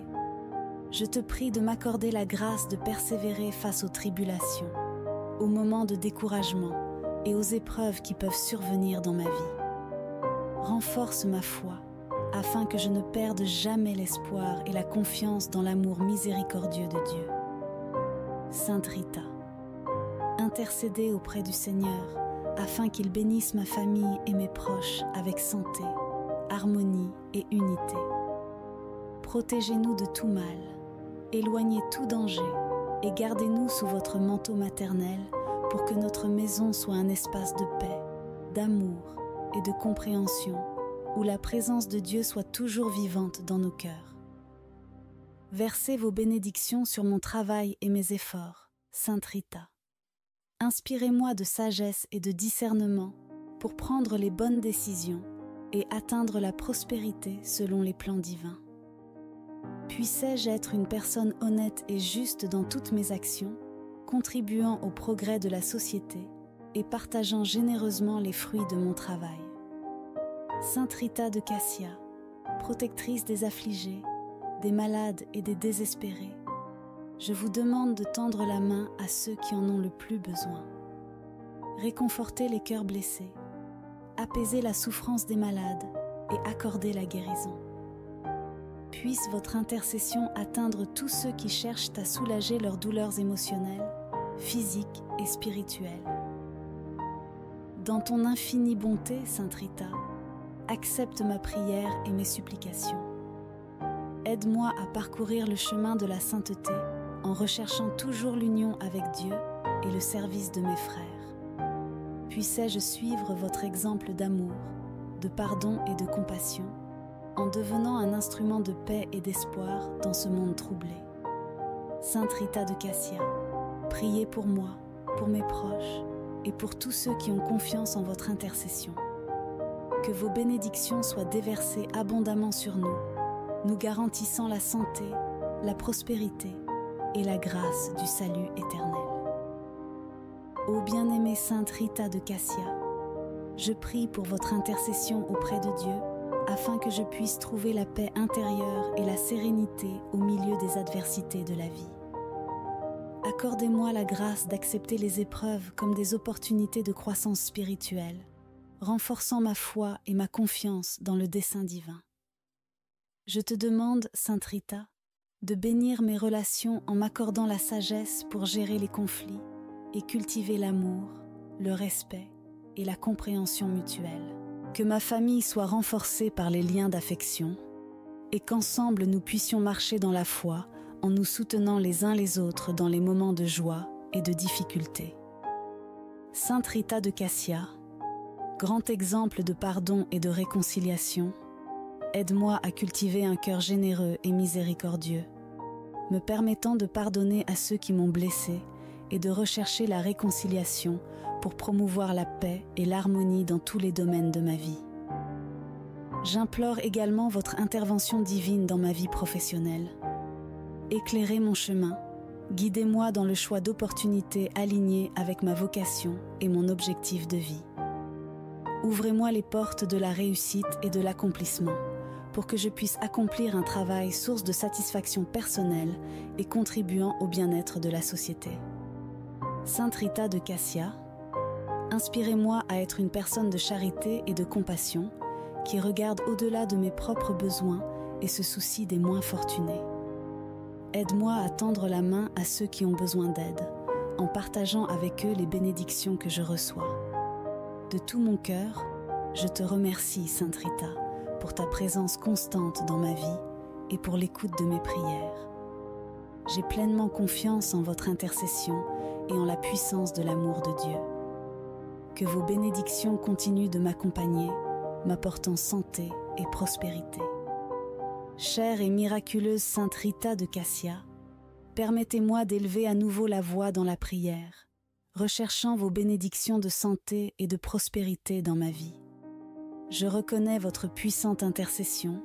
je te prie de m'accorder la grâce de persévérer face aux tribulations, aux moments de découragement et aux épreuves qui peuvent survenir dans ma vie. Renforce ma foi, afin que je ne perde jamais l'espoir et la confiance dans l'amour miséricordieux de Dieu. Sainte Rita, intercédez auprès du Seigneur, afin qu'il bénisse ma famille et mes proches avec santé, harmonie et unité. Protégez-nous de tout mal, éloignez tout danger et gardez-nous sous votre manteau maternel pour que notre maison soit un espace de paix, d'amour et de compréhension où la présence de Dieu soit toujours vivante dans nos cœurs. Versez vos bénédictions sur mon travail et mes efforts, Sainte Rita. Inspirez-moi de sagesse et de discernement pour prendre les bonnes décisions et atteindre la prospérité selon les plans divins. Puissais-je être une personne honnête et juste dans toutes mes actions, contribuant au progrès de la société et partageant généreusement les fruits de mon travail. Sainte Rita de Cassia, protectrice des affligés, des malades et des désespérés, je vous demande de tendre la main à ceux qui en ont le plus besoin. Réconfortez les cœurs blessés, apaisez la souffrance des malades et accordez la guérison. Puisse votre intercession atteindre tous ceux qui cherchent à soulager leurs douleurs émotionnelles, physiques et spirituelles. Dans ton infinie bonté, Sainte Rita, accepte ma prière et mes supplications. Aide-moi à parcourir le chemin de la sainteté en recherchant toujours l'union avec Dieu et le service de mes frères. Puissais-je suivre votre exemple d'amour, de pardon et de compassion, en devenant un instrument de paix et d'espoir dans ce monde troublé. Sainte Rita de Cassia, priez pour moi, pour mes proches et pour tous ceux qui ont confiance en votre intercession. Que vos bénédictions soient déversées abondamment sur nous, nous garantissant la santé, la prospérité et la grâce du salut éternel. Ô bien-aimée Sainte Rita de Cassia, je prie pour votre intercession auprès de Dieu afin que je puisse trouver la paix intérieure et la sérénité au milieu des adversités de la vie. Accordez-moi la grâce d'accepter les épreuves comme des opportunités de croissance spirituelle, renforçant ma foi et ma confiance dans le dessein divin. Je te demande, Sainte Rita, de bénir mes relations en m'accordant la sagesse pour gérer les conflits et cultiver l'amour, le respect et la compréhension mutuelle. Que ma famille soit renforcée par les liens d'affection et qu'ensemble nous puissions marcher dans la foi en nous soutenant les uns les autres dans les moments de joie et de difficulté. Sainte Rita de Cassia, grand exemple de pardon et de réconciliation, aide-moi à cultiver un cœur généreux et miséricordieux, me permettant de pardonner à ceux qui m'ont blessé et de rechercher la réconciliation pour promouvoir la paix et l'harmonie dans tous les domaines de ma vie. J'implore également votre intervention divine dans ma vie professionnelle. Éclairez mon chemin, guidez-moi dans le choix d'opportunités alignées avec ma vocation et mon objectif de vie. Ouvrez-moi les portes de la réussite et de l'accomplissement pour que je puisse accomplir un travail source de satisfaction personnelle et contribuant au bien-être de la société. Sainte Rita de Cassia, inspirez-moi à être une personne de charité et de compassion qui regarde au-delà de mes propres besoins et se soucie des moins fortunés. Aide-moi à tendre la main à ceux qui ont besoin d'aide, en partageant avec eux les bénédictions que je reçois. De tout mon cœur, je te remercie, Sainte Rita, pour ta présence constante dans ma vie et pour l'écoute de mes prières. J'ai pleinement confiance en votre intercession et en la puissance de l'amour de Dieu. Que vos bénédictions continuent de m'accompagner, m'apportant santé et prospérité. Chère et miraculeuse Sainte Rita de Cassia, permettez-moi d'élever à nouveau la voix dans la prière recherchant vos bénédictions de santé et de prospérité dans ma vie. Je reconnais votre puissante intercession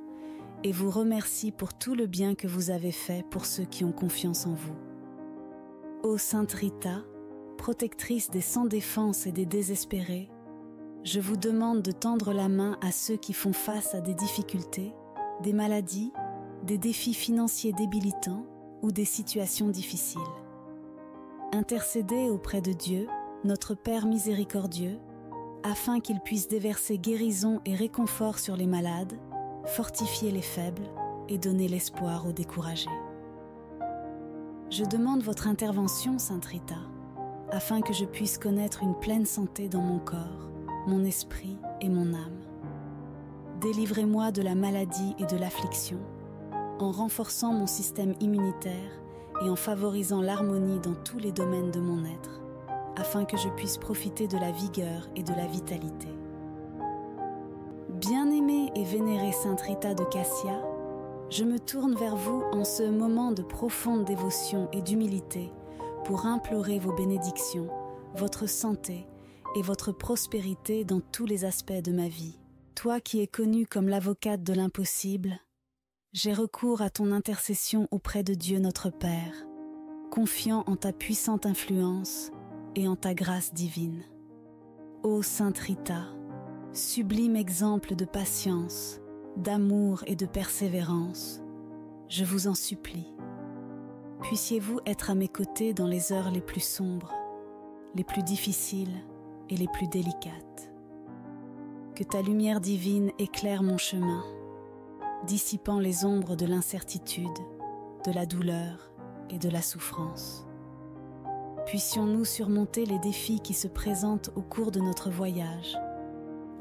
et vous remercie pour tout le bien que vous avez fait pour ceux qui ont confiance en vous. Ô Sainte Rita, protectrice des sans défense et des désespérés, je vous demande de tendre la main à ceux qui font face à des difficultés, des maladies, des défis financiers débilitants ou des situations difficiles. Intercédez auprès de Dieu, notre Père miséricordieux, afin qu'il puisse déverser guérison et réconfort sur les malades, fortifier les faibles et donner l'espoir aux découragés. Je demande votre intervention, Sainte Rita, afin que je puisse connaître une pleine santé dans mon corps, mon esprit et mon âme. Délivrez-moi de la maladie et de l'affliction, en renforçant mon système immunitaire et en favorisant l'harmonie dans tous les domaines de mon être, afin que je puisse profiter de la vigueur et de la vitalité. Bien-aimée et vénérée Sainte Rita de Cassia, je me tourne vers vous en ce moment de profonde dévotion et d'humilité pour implorer vos bénédictions, votre santé et votre prospérité dans tous les aspects de ma vie. Toi qui es connue comme l'avocate de l'impossible, j'ai recours à ton intercession auprès de Dieu notre Père, confiant en ta puissante influence et en ta grâce divine. Ô Sainte Rita, sublime exemple de patience, d'amour et de persévérance, je vous en supplie. Puissiez-vous être à mes côtés dans les heures les plus sombres, les plus difficiles et les plus délicates. Que ta lumière divine éclaire mon chemin, dissipant les ombres de l'incertitude, de la douleur et de la souffrance. Puissions-nous surmonter les défis qui se présentent au cours de notre voyage,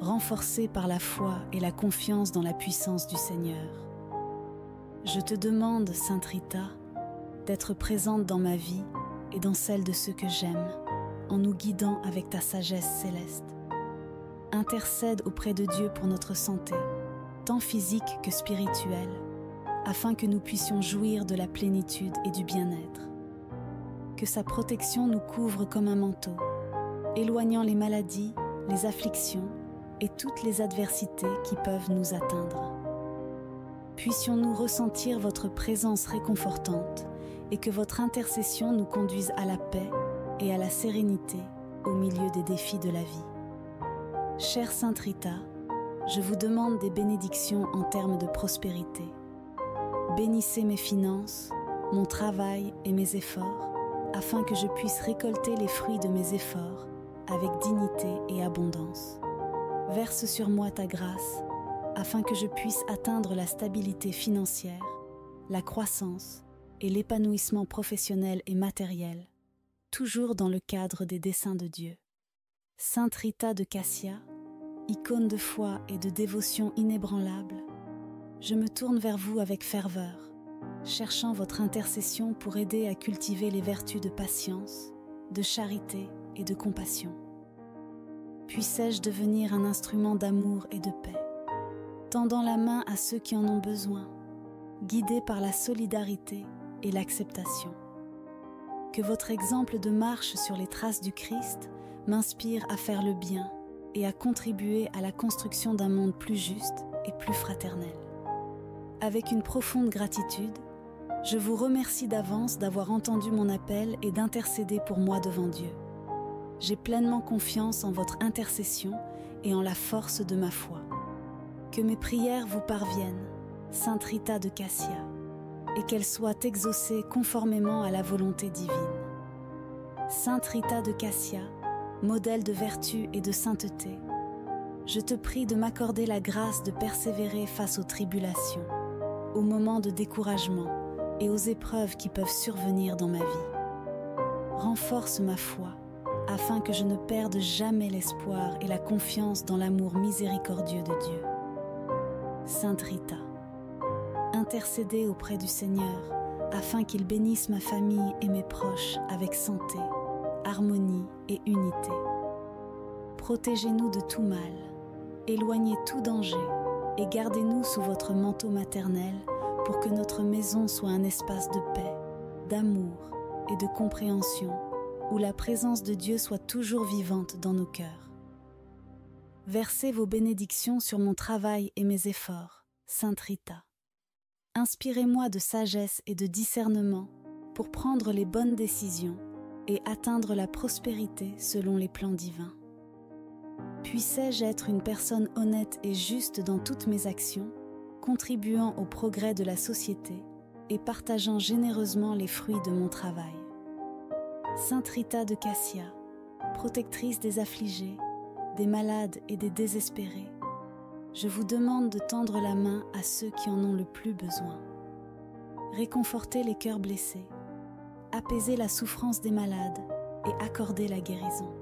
renforcés par la foi et la confiance dans la puissance du Seigneur. Je te demande, Sainte Rita, d'être présente dans ma vie et dans celle de ceux que j'aime, en nous guidant avec ta sagesse céleste. Intercède auprès de Dieu pour notre santé, tant physique que spirituelle, afin que nous puissions jouir de la plénitude et du bien-être. Que sa protection nous couvre comme un manteau, éloignant les maladies, les afflictions et toutes les adversités qui peuvent nous atteindre. Puissions-nous ressentir votre présence réconfortante et que votre intercession nous conduise à la paix et à la sérénité au milieu des défis de la vie. Chère Sainte Rita, je vous demande des bénédictions en termes de prospérité. Bénissez mes finances, mon travail et mes efforts, afin que je puisse récolter les fruits de mes efforts avec dignité et abondance. Verse sur moi ta grâce, afin que je puisse atteindre la stabilité financière, la croissance et l'épanouissement professionnel et matériel, toujours dans le cadre des desseins de Dieu. Sainte Rita de Cassia, icône de foi et de dévotion inébranlable, je me tourne vers vous avec ferveur, cherchant votre intercession pour aider à cultiver les vertus de patience, de charité et de compassion. Puissais-je devenir un instrument d'amour et de paix, tendant la main à ceux qui en ont besoin, guidé par la solidarité et l'acceptation. Que votre exemple de marche sur les traces du Christ m'inspire à faire le bien et à contribuer à la construction d'un monde plus juste et plus fraternel. Avec une profonde gratitude, je vous remercie d'avance d'avoir entendu mon appel et d'intercéder pour moi devant Dieu. J'ai pleinement confiance en votre intercession et en la force de ma foi. Que mes prières vous parviennent, Sainte Rita de Cassia, et qu'elles soient exaucées conformément à la volonté divine. Sainte Rita de Cassia, modèle de vertu et de sainteté, je te prie de m'accorder la grâce de persévérer face aux tribulations, aux moments de découragement et aux épreuves qui peuvent survenir dans ma vie. Renforce ma foi, afin que je ne perde jamais l'espoir et la confiance dans l'amour miséricordieux de Dieu. Sainte Rita, intercédez auprès du Seigneur, afin qu'il bénisse ma famille et mes proches avec santé, harmonie et unité. Protégez-nous de tout mal, éloignez tout danger et gardez-nous sous votre manteau maternel pour que notre maison soit un espace de paix, d'amour et de compréhension où la présence de Dieu soit toujours vivante dans nos cœurs. Versez vos bénédictions sur mon travail et mes efforts, Sainte Rita. Inspirez-moi de sagesse et de discernement pour prendre les bonnes décisions et atteindre la prospérité selon les plans divins. Puissais-je être une personne honnête et juste dans toutes mes actions, contribuant au progrès de la société et partageant généreusement les fruits de mon travail. Sainte Rita de Cassia, protectrice des affligés, des malades et des désespérés, je vous demande de tendre la main à ceux qui en ont le plus besoin. Réconfortez les cœurs blessés, apaisez la souffrance des malades et accordez la guérison.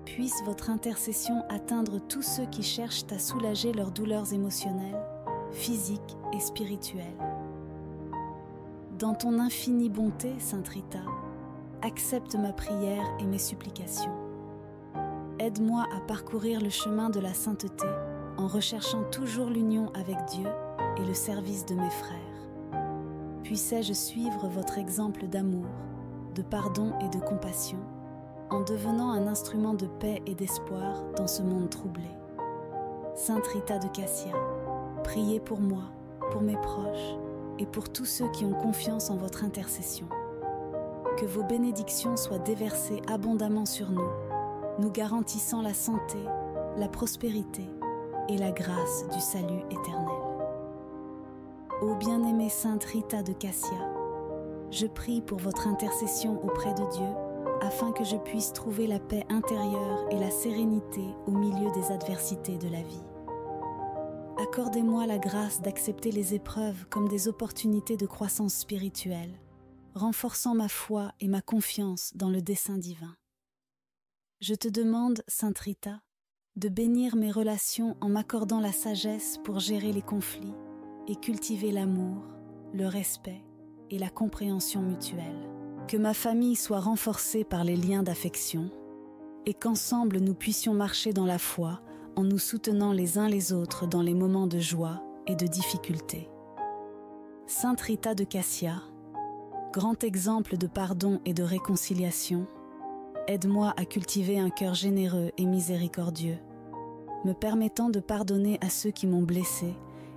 Puisse votre intercession atteindre tous ceux qui cherchent à soulager leurs douleurs émotionnelles, physiques et spirituelles. Dans ton infinie bonté, Sainte Rita, accepte ma prière et mes supplications. Aide-moi à parcourir le chemin de la sainteté en recherchant toujours l'union avec Dieu et le service de mes frères. Puissais-je suivre votre exemple d'amour, de pardon et de compassion, en devenant un instrument de paix et d'espoir dans ce monde troublé. Sainte Rita de Cassia, priez pour moi, pour mes proches et pour tous ceux qui ont confiance en votre intercession. Que vos bénédictions soient déversées abondamment sur nous, nous garantissant la santé, la prospérité et la grâce du salut éternel. Ô bien-aimée Sainte Rita de Cassia, je prie pour votre intercession auprès de Dieu afin que je puisse trouver la paix intérieure et la sérénité au milieu des adversités de la vie. Accordez-moi la grâce d'accepter les épreuves comme des opportunités de croissance spirituelle, renforçant ma foi et ma confiance dans le dessein divin. Je te demande, Sainte Rita, de bénir mes relations en m'accordant la sagesse pour gérer les conflits et cultiver l'amour, le respect et la compréhension mutuelle. Que ma famille soit renforcée par les liens d'affection et qu'ensemble nous puissions marcher dans la foi en nous soutenant les uns les autres dans les moments de joie et de difficulté. Sainte Rita de Cassia, grand exemple de pardon et de réconciliation, aide-moi à cultiver un cœur généreux et miséricordieux, me permettant de pardonner à ceux qui m'ont blessé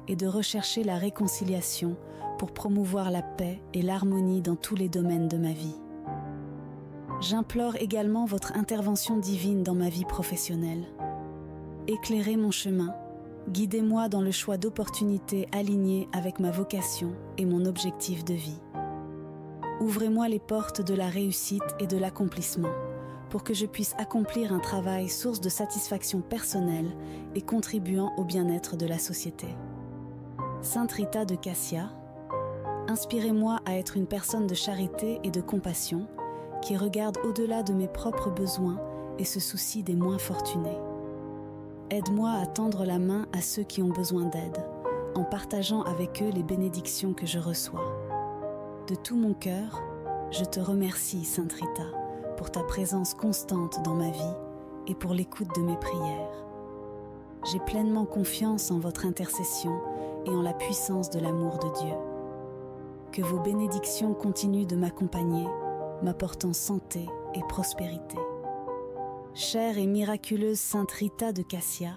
et de rechercher la réconciliation pour promouvoir la paix et l'harmonie dans tous les domaines de ma vie. J'implore également votre intervention divine dans ma vie professionnelle. Éclairez mon chemin, guidez-moi dans le choix d'opportunités alignées avec ma vocation et mon objectif de vie. Ouvrez-moi les portes de la réussite et de l'accomplissement pour que je puisse accomplir un travail source de satisfaction personnelle et contribuant au bien-être de la société. Sainte Rita de Cassia, inspirez-moi à être une personne de charité et de compassion qui regarde au-delà de mes propres besoins et se soucie des moins fortunés. Aide-moi à tendre la main à ceux qui ont besoin d'aide, en partageant avec eux les bénédictions que je reçois. De tout mon cœur, je te remercie, Sainte Rita, pour ta présence constante dans ma vie et pour l'écoute de mes prières. J'ai pleinement confiance en votre intercession et en la puissance de l'amour de Dieu. Que vos bénédictions continuent de m'accompagner, m'apportant santé et prospérité. Chère et miraculeuse Sainte Rita de Cassia,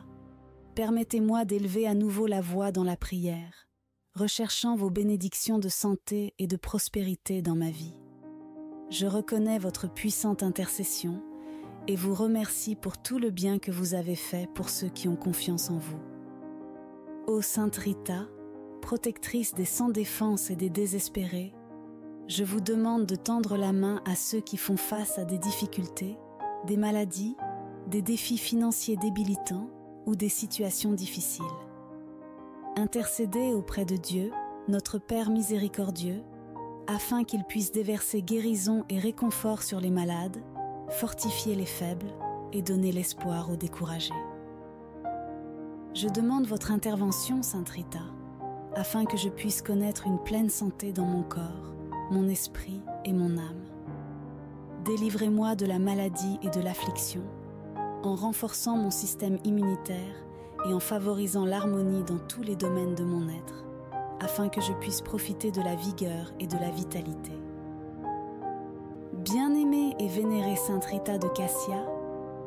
permettez-moi d'élever à nouveau la voix dans la prière, recherchant vos bénédictions de santé et de prospérité dans ma vie. Je reconnais votre puissante intercession et vous remercie pour tout le bien que vous avez fait pour ceux qui ont confiance en vous. Ô Sainte Rita, protectrice des sans défense et des désespérés, je vous demande de tendre la main à ceux qui font face à des difficultés, des maladies, des défis financiers débilitants ou des situations difficiles. Intercédez auprès de Dieu, notre Père miséricordieux, afin qu'il puisse déverser guérison et réconfort sur les malades, fortifier les faibles et donner l'espoir aux découragés. Je demande votre intervention, Sainte Rita, afin que je puisse connaître une pleine santé dans mon corps, mon esprit et mon âme. Délivrez-moi de la maladie et de l'affliction, en renforçant mon système immunitaire et en favorisant l'harmonie dans tous les domaines de mon être, afin que je puisse profiter de la vigueur et de la vitalité. Bien-aimée Bien-aimée et vénérée Sainte Rita de Cassia,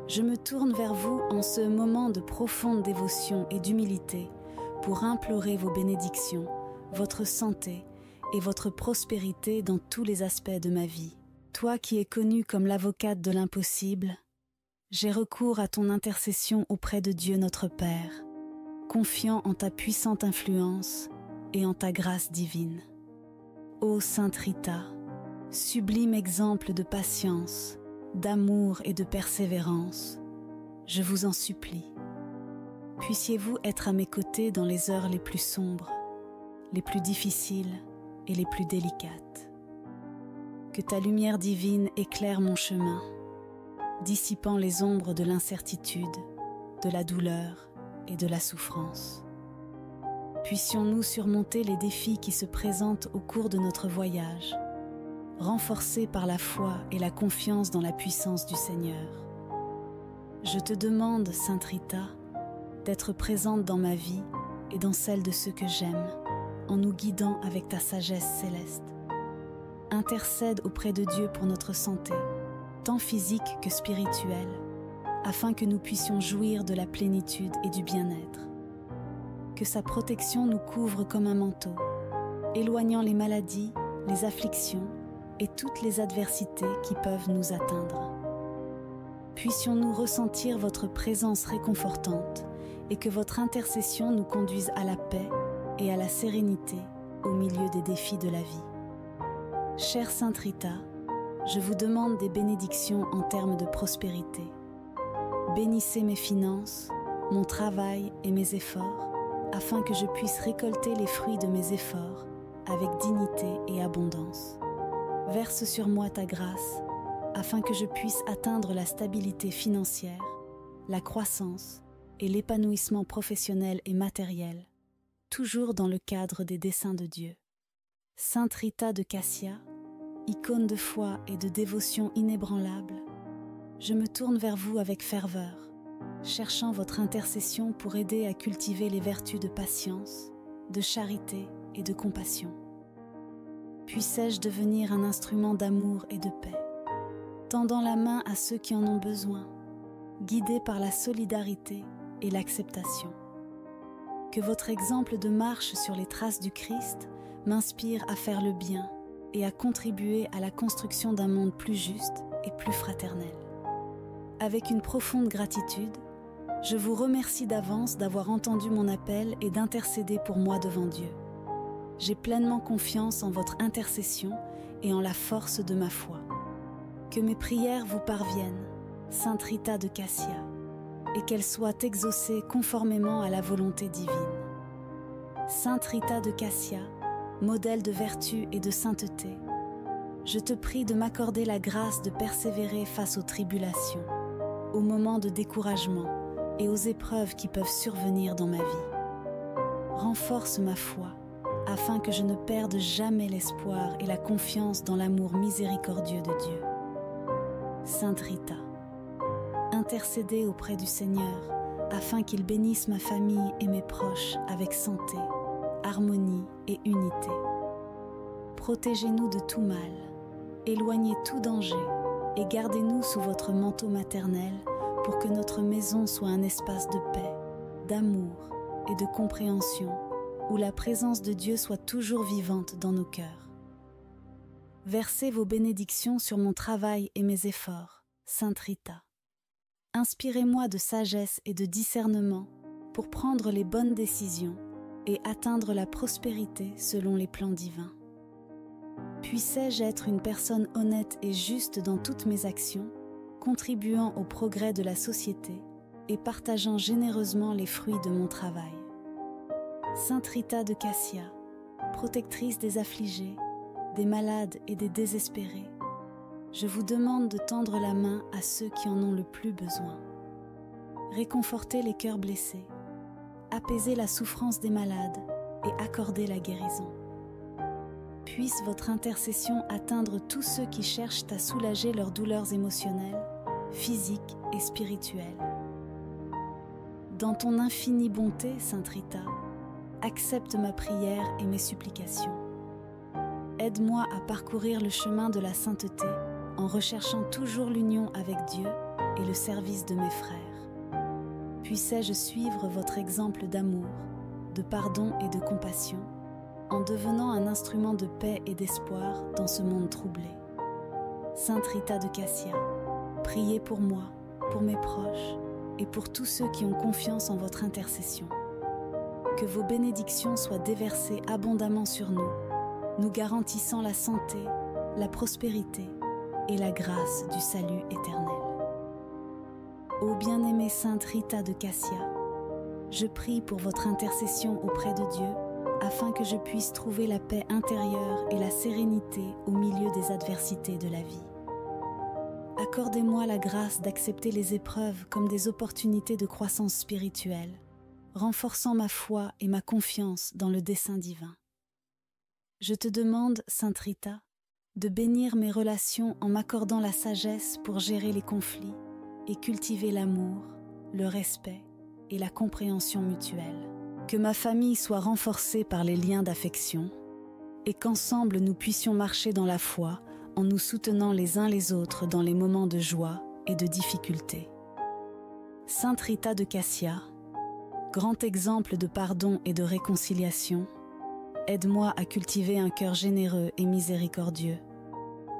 je me tourne vers vous en ce moment de profonde dévotion et d'humilité pour implorer vos bénédictions, votre santé et votre prospérité dans tous les aspects de ma vie. Toi qui es connue comme l'avocate de l'impossible, j'ai recours à ton intercession auprès de Dieu notre Père, confiant en ta puissante influence et en ta grâce divine. Ô Sainte Rita, sublime exemple de patience, d'amour et de persévérance, je vous en supplie. Puissiez-vous être à mes côtés dans les heures les plus sombres, les plus difficiles et les plus délicates. Que ta lumière divine éclaire mon chemin, dissipant les ombres de l'incertitude, de la douleur et de la souffrance. Puissions-nous surmonter les défis qui se présentent au cours de notre voyage, renforcés par la foi et la confiance dans la puissance du Seigneur. Je te demande, Sainte Rita, d'être présente dans ma vie et dans celle de ceux que j'aime, en nous guidant avec ta sagesse céleste. Intercède auprès de Dieu pour notre santé, tant physique que spirituelle, afin que nous puissions jouir de la plénitude et du bien-être. Que sa protection nous couvre comme un manteau, éloignant les maladies, les afflictions et toutes les adversités qui peuvent nous atteindre. Puissions-nous ressentir votre présence réconfortante et que votre intercession nous conduise à la paix et à la sérénité au milieu des défis de la vie. Chère Sainte Rita, je vous demande des bénédictions en termes de prospérité. Bénissez mes finances, mon travail et mes efforts, afin que je puisse récolter les fruits de mes efforts avec dignité et abondance. Verse sur moi ta grâce, afin que je puisse atteindre la stabilité financière, la croissance et l'épanouissement professionnel et matériel, toujours dans le cadre des desseins de Dieu. Sainte Rita de Cassia, icône de foi et de dévotion inébranlable, je me tourne vers vous avec ferveur, cherchant votre intercession pour aider à cultiver les vertus de patience, de charité et de compassion. Puissais-je devenir un instrument d'amour et de paix, tendant la main à ceux qui en ont besoin, guidé par la solidarité et l'acceptation. Que votre exemple de marche sur les traces du Christ m'inspire à faire le bien et à contribuer à la construction d'un monde plus juste et plus fraternel. Avec une profonde gratitude, je vous remercie d'avance d'avoir entendu mon appel et d'intercéder pour moi devant Dieu. J'ai pleinement confiance en votre intercession et en la force de ma foi. Que mes prières vous parviennent, Sainte Rita de Cassia, et qu'elles soient exaucées conformément à la volonté divine. Sainte Rita de Cassia, modèle de vertu et de sainteté, je te prie de m'accorder la grâce de persévérer face aux tribulations, aux moments de découragement et aux épreuves qui peuvent survenir dans ma vie. Renforce ma foi, afin que je ne perde jamais l'espoir et la confiance dans l'amour miséricordieux de Dieu. Sainte Rita, intercédez auprès du Seigneur, afin qu'il bénisse ma famille et mes proches avec santé, harmonie et unité. Protégez-nous de tout mal, éloignez tout danger et gardez-nous sous votre manteau maternel pour que notre maison soit un espace de paix, d'amour et de compréhension où la présence de Dieu soit toujours vivante dans nos cœurs. Versez vos bénédictions sur mon travail et mes efforts, Sainte Rita. Inspirez-moi de sagesse et de discernement pour prendre les bonnes décisions et atteindre la prospérité selon les plans divins. Puissais-je être une personne honnête et juste dans toutes mes actions, contribuant au progrès de la société et partageant généreusement les fruits de mon travail. Sainte Rita de Cassia, protectrice des affligés, des malades et des désespérés, je vous demande de tendre la main à ceux qui en ont le plus besoin. Réconforter les cœurs blessés, apaiser la souffrance des malades et accorder la guérison. Puisse votre intercession atteindre tous ceux qui cherchent à soulager leurs douleurs émotionnelles, physiques et spirituelles. Dans ton infinie bonté, Sainte Rita, accepte ma prière et mes supplications. Aide-moi à parcourir le chemin de la sainteté en recherchant toujours l'union avec Dieu et le service de mes frères. Puissais-je suivre votre exemple d'amour, de pardon et de compassion, en devenant un instrument de paix et d'espoir dans ce monde troublé. Sainte Rita de Cassia, priez pour moi, pour mes proches et pour tous ceux qui ont confiance en votre intercession. Que vos bénédictions soient déversées abondamment sur nous, nous garantissant la santé, la prospérité et la grâce du salut éternel. Ô bien-aimée Sainte Rita de Cassia, je prie pour votre intercession auprès de Dieu afin que je puisse trouver la paix intérieure et la sérénité au milieu des adversités de la vie. Accordez-moi la grâce d'accepter les épreuves comme des opportunités de croissance spirituelle, renforçant ma foi et ma confiance dans le dessein divin. Je te demande, Sainte Rita, de bénir mes relations en m'accordant la sagesse pour gérer les conflits et cultiver l'amour, le respect et la compréhension mutuelle. Que ma famille soit renforcée par les liens d'affection et qu'ensemble nous puissions marcher dans la foi en nous soutenant les uns les autres dans les moments de joie et de difficulté. Sainte Rita de Cassia, grand exemple de pardon et de réconciliation, aide-moi à cultiver un cœur généreux et miséricordieux,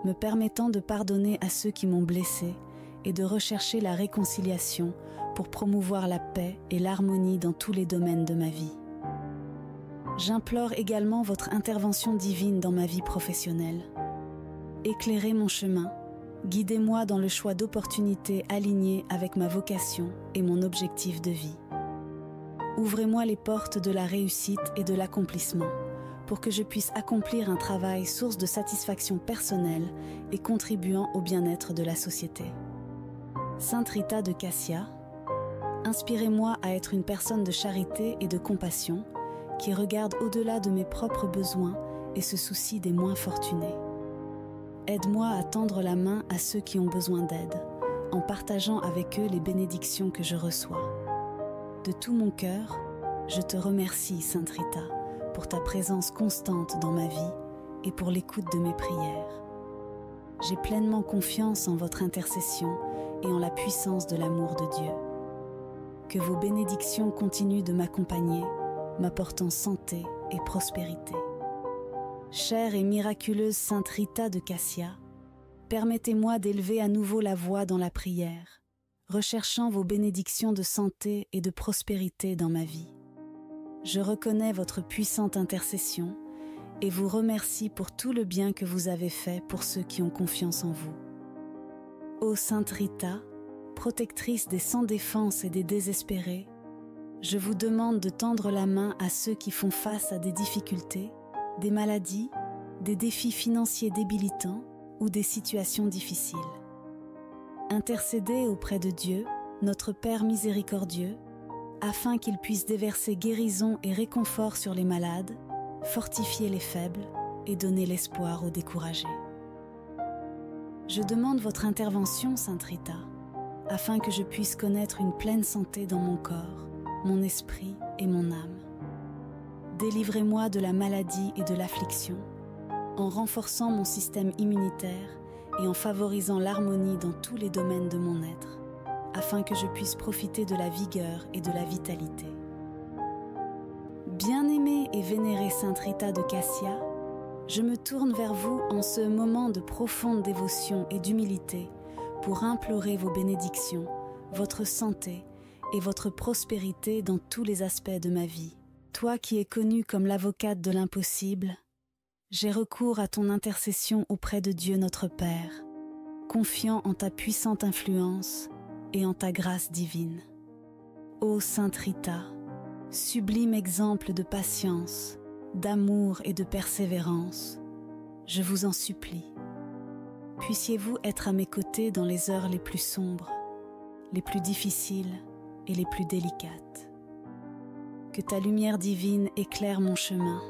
me permettant de pardonner à ceux qui m'ont blessé et de rechercher la réconciliation pour promouvoir la paix et l'harmonie dans tous les domaines de ma vie. J'implore également votre intervention divine dans ma vie professionnelle. Éclairez mon chemin, guidez-moi dans le choix d'opportunités alignées avec ma vocation et mon objectif de vie. Ouvrez-moi les portes de la réussite et de l'accomplissement pour que je puisse accomplir un travail source de satisfaction personnelle et contribuant au bien-être de la société. Sainte Rita de Cassia, inspirez-moi à être une personne de charité et de compassion qui regarde au-delà de mes propres besoins et se soucie des moins fortunés. Aide-moi à tendre la main à ceux qui ont besoin d'aide, en partageant avec eux les bénédictions que je reçois. De tout mon cœur, je te remercie, Sainte Rita, pour ta présence constante dans ma vie et pour l'écoute de mes prières. J'ai pleinement confiance en votre intercession et en la puissance de l'amour de Dieu. Que vos bénédictions continuent de m'accompagner, m'apportant santé et prospérité. Chère et miraculeuse Sainte Rita de Cassia, permettez-moi d'élever à nouveau la voix dans la prière, recherchant vos bénédictions de santé et de prospérité dans ma vie. Je reconnais votre puissante intercession et vous remercie pour tout le bien que vous avez fait pour ceux qui ont confiance en vous. Ô Sainte Rita, protectrice des sans défense et des désespérés, je vous demande de tendre la main à ceux qui font face à des difficultés, des maladies, des défis financiers débilitants ou des situations difficiles. Intercédez auprès de Dieu, notre Père miséricordieux, afin qu'il puisse déverser guérison et réconfort sur les malades, fortifier les faibles et donner l'espoir aux découragés. Je demande votre intervention, Sainte Rita, afin que je puisse connaître une pleine santé dans mon corps, mon esprit et mon âme. Délivrez-moi de la maladie et de l'affliction, en renforçant mon système immunitaire et en favorisant l'harmonie dans tous les domaines de mon être, afin que je puisse profiter de la vigueur et de la vitalité. Bien-aimée et vénérée Sainte Rita de Cassia, je me tourne vers vous en ce moment de profonde dévotion et d'humilité pour implorer vos bénédictions, votre santé et votre prospérité dans tous les aspects de ma vie. Toi qui es connue comme l'avocate de l'impossible, j'ai recours à ton intercession auprès de Dieu notre Père, confiant en ta puissante influence et en ta grâce divine. Ô Sainte Rita, sublime exemple de patience, d'amour et de persévérance, je vous en supplie. Puissiez-vous être à mes côtés dans les heures les plus sombres, les plus difficiles et les plus délicates. Que ta lumière divine éclaire mon chemin,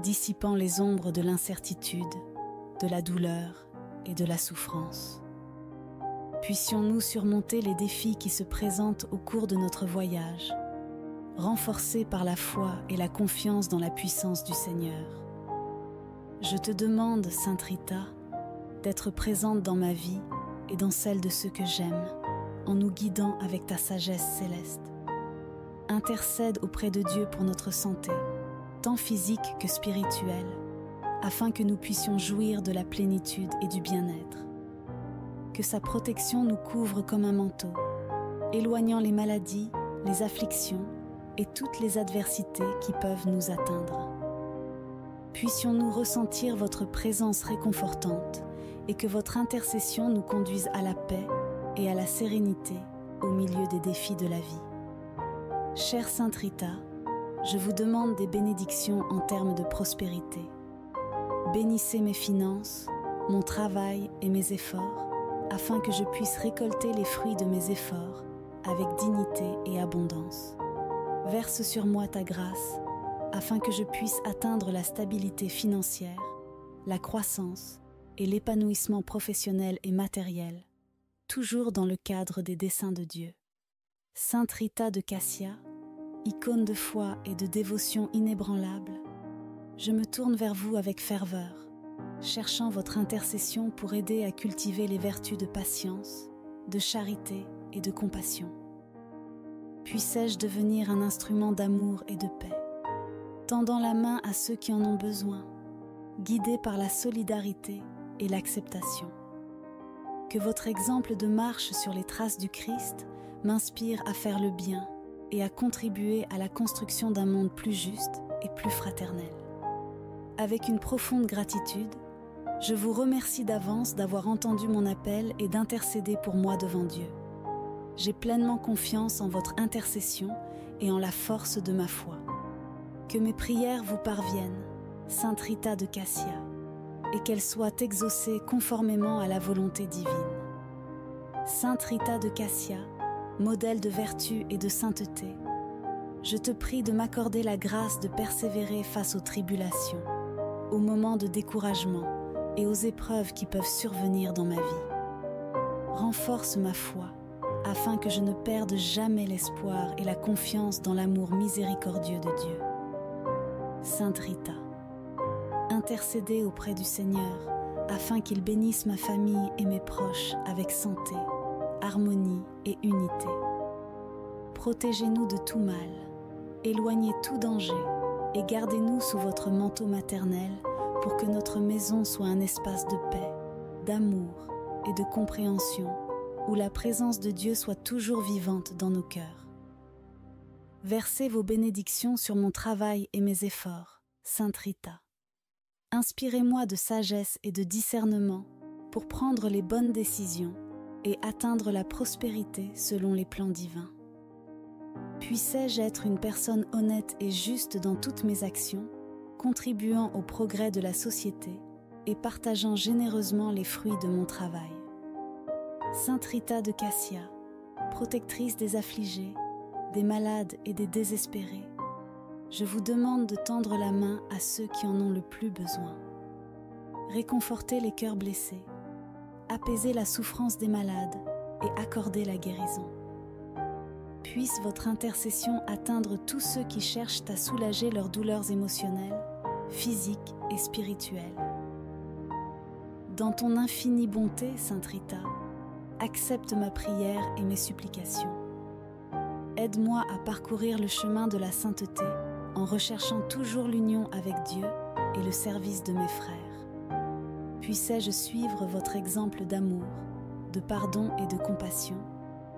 dissipant les ombres de l'incertitude, de la douleur et de la souffrance. Puissions-nous surmonter les défis qui se présentent au cours de notre voyage, renforcés par la foi et la confiance dans la puissance du Seigneur. Je te demande, Sainte Rita, d'être présente dans ma vie et dans celle de ceux que j'aime, en nous guidant avec ta sagesse céleste. Intercède auprès de Dieu pour notre santé, tant physique que spirituelle, afin que nous puissions jouir de la plénitude et du bien-être. Que sa protection nous couvre comme un manteau, éloignant les maladies, les afflictions et toutes les adversités qui peuvent nous atteindre. Puissions-nous ressentir votre présence réconfortante et que votre intercession nous conduise à la paix et à la sérénité au milieu des défis de la vie. Chère Sainte Rita, je vous demande des bénédictions en termes de prospérité. Bénissez mes finances, mon travail et mes efforts, afin que je puisse récolter les fruits de mes efforts avec dignité et abondance. Verse sur moi ta grâce, afin que je puisse atteindre la stabilité financière, la croissance et l'épanouissement professionnel et matériel, toujours dans le cadre des desseins de Dieu. Sainte Rita de Cassia, icône de foi et de dévotion inébranlable, je me tourne vers vous avec ferveur, cherchant votre intercession pour aider à cultiver les vertus de patience, de charité et de compassion. Puissais-je devenir un instrument d'amour et de paix, tendant la main à ceux qui en ont besoin, guidé par la solidarité et l'acceptation. Que votre exemple de marche sur les traces du Christ m'inspire à faire le bien et à contribuer à la construction d'un monde plus juste et plus fraternel. Avec une profonde gratitude, je vous remercie d'avance d'avoir entendu mon appel et d'intercéder pour moi devant Dieu. J'ai pleinement confiance en votre intercession et en la force de ma foi. Que mes prières vous parviennent, Sainte Rita de Cassia, et qu'elles soient exaucées conformément à la volonté divine. Sainte Rita de Cassia, modèle de vertu et de sainteté, je te prie de m'accorder la grâce de persévérer face aux tribulations, aux moments de découragement et aux épreuves qui peuvent survenir dans ma vie. Renforce ma foi, afin que je ne perde jamais l'espoir et la confiance dans l'amour miséricordieux de Dieu. Sainte Rita, intercédez auprès du Seigneur, afin qu'il bénisse ma famille et mes proches avec santé, harmonie et unité. Protégez-nous de tout mal, éloignez tout danger et gardez-nous sous votre manteau maternel pour que notre maison soit un espace de paix, d'amour et de compréhension où la présence de Dieu soit toujours vivante dans nos cœurs. Versez vos bénédictions sur mon travail et mes efforts, Sainte Rita. Inspirez-moi de sagesse et de discernement pour prendre les bonnes décisions et atteindre la prospérité selon les plans divins. Puissais-je être une personne honnête et juste dans toutes mes actions, contribuant au progrès de la société et partageant généreusement les fruits de mon travail. Sainte Rita de Cassia, protectrice des affligés, des malades et des désespérés, je vous demande de tendre la main à ceux qui en ont le plus besoin. Réconforter les cœurs blessés, apaiser la souffrance des malades et accorder la guérison. Puisse votre intercession atteindre tous ceux qui cherchent à soulager leurs douleurs émotionnelles, physiques et spirituelles. Dans ton infinie bonté, Sainte Rita, accepte ma prière et mes supplications. Aide-moi à parcourir le chemin de la sainteté en recherchant toujours l'union avec Dieu et le service de mes frères. Puissais-je suivre votre exemple d'amour, de pardon et de compassion,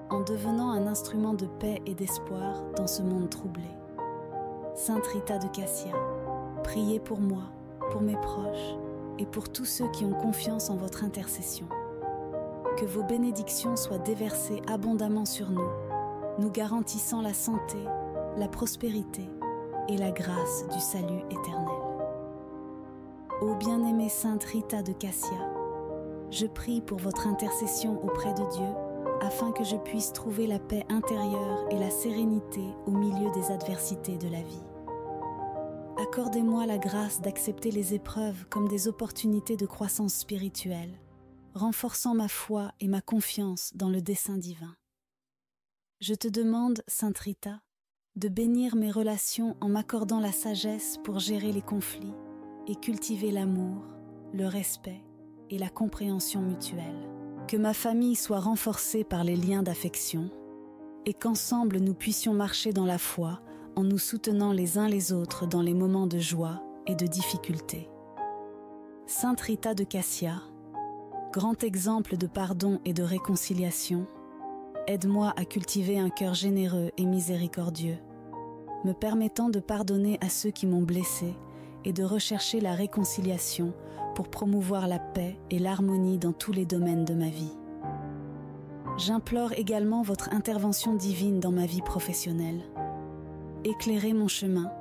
en devenant un instrument de paix et d'espoir dans ce monde troublé. Sainte Rita de Cassia, priez pour moi, pour mes proches et pour tous ceux qui ont confiance en votre intercession. Que vos bénédictions soient déversées abondamment sur nous, nous garantissant la santé, la prospérité et la grâce du salut éternel. Ô bien-aimée Sainte Rita de Cassia, je prie pour votre intercession auprès de Dieu afin que je puisse trouver la paix intérieure et la sérénité au milieu des adversités de la vie. Accordez-moi la grâce d'accepter les épreuves comme des opportunités de croissance spirituelle, renforçant ma foi et ma confiance dans le dessein divin. Je te demande, Sainte Rita, de bénir mes relations en m'accordant la sagesse pour gérer les conflits et cultiver l'amour, le respect et la compréhension mutuelle. Que ma famille soit renforcée par les liens d'affection et qu'ensemble nous puissions marcher dans la foi en nous soutenant les uns les autres dans les moments de joie et de difficulté. Sainte Rita de Cassia, grand exemple de pardon et de réconciliation, aide-moi à cultiver un cœur généreux et miséricordieux, me permettant de pardonner à ceux qui m'ont blessé et de rechercher la réconciliation pour promouvoir la paix et l'harmonie dans tous les domaines de ma vie. J'implore également votre intervention divine dans ma vie professionnelle. Éclairez mon chemin,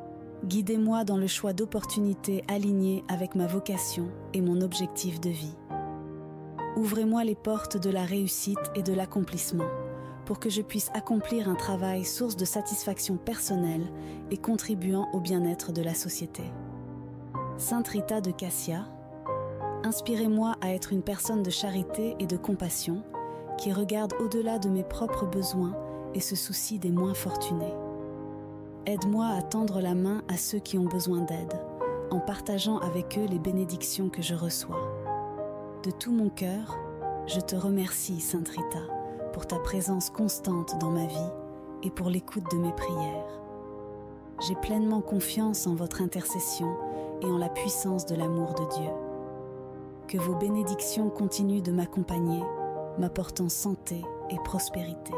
guidez-moi dans le choix d'opportunités alignées avec ma vocation et mon objectif de vie. Ouvrez-moi les portes de la réussite et de l'accomplissement pour que je puisse accomplir un travail source de satisfaction personnelle et contribuant au bien-être de la société. Sainte Rita de Cassia, inspirez-moi à être une personne de charité et de compassion qui regarde au-delà de mes propres besoins et se soucie des moins fortunés. Aide-moi à tendre la main à ceux qui ont besoin d'aide, en partageant avec eux les bénédictions que je reçois. De tout mon cœur, je te remercie, Sainte Rita, pour ta présence constante dans ma vie et pour l'écoute de mes prières. J'ai pleinement confiance en votre intercession et en la puissance de l'amour de Dieu. Que vos bénédictions continuent de m'accompagner, m'apportant santé et prospérité.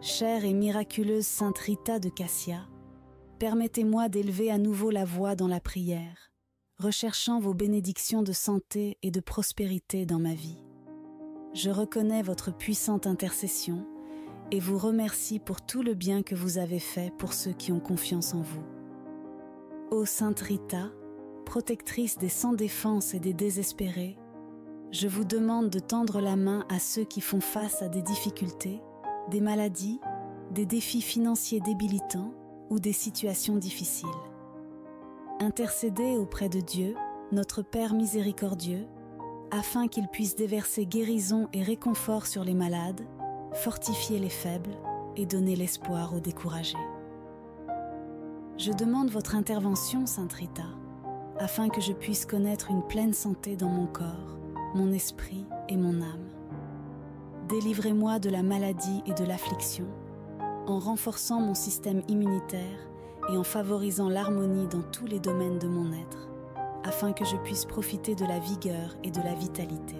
Chère et miraculeuse Sainte Rita de Cassia, permettez-moi d'élever à nouveau la voix dans la prière, recherchant vos bénédictions de santé et de prospérité dans ma vie. Je reconnais votre puissante intercession et vous remercie pour tout le bien que vous avez fait pour ceux qui ont confiance en vous. Ô Sainte Rita, protectrice des sans défense et des désespérés, je vous demande de tendre la main à ceux qui font face à des difficultés, des maladies, des défis financiers débilitants ou des situations difficiles. Intercédez auprès de Dieu, notre Père miséricordieux, afin qu'il puisse déverser guérison et réconfort sur les malades, fortifier les faibles et donner l'espoir aux découragés. Je demande votre intervention, Sainte Rita, afin que je puisse connaître une pleine santé dans mon corps, mon esprit et mon âme. Délivrez-moi de la maladie et de l'affliction, en renforçant mon système immunitaire et en favorisant l'harmonie dans tous les domaines de mon être, afin que je puisse profiter de la vigueur et de la vitalité.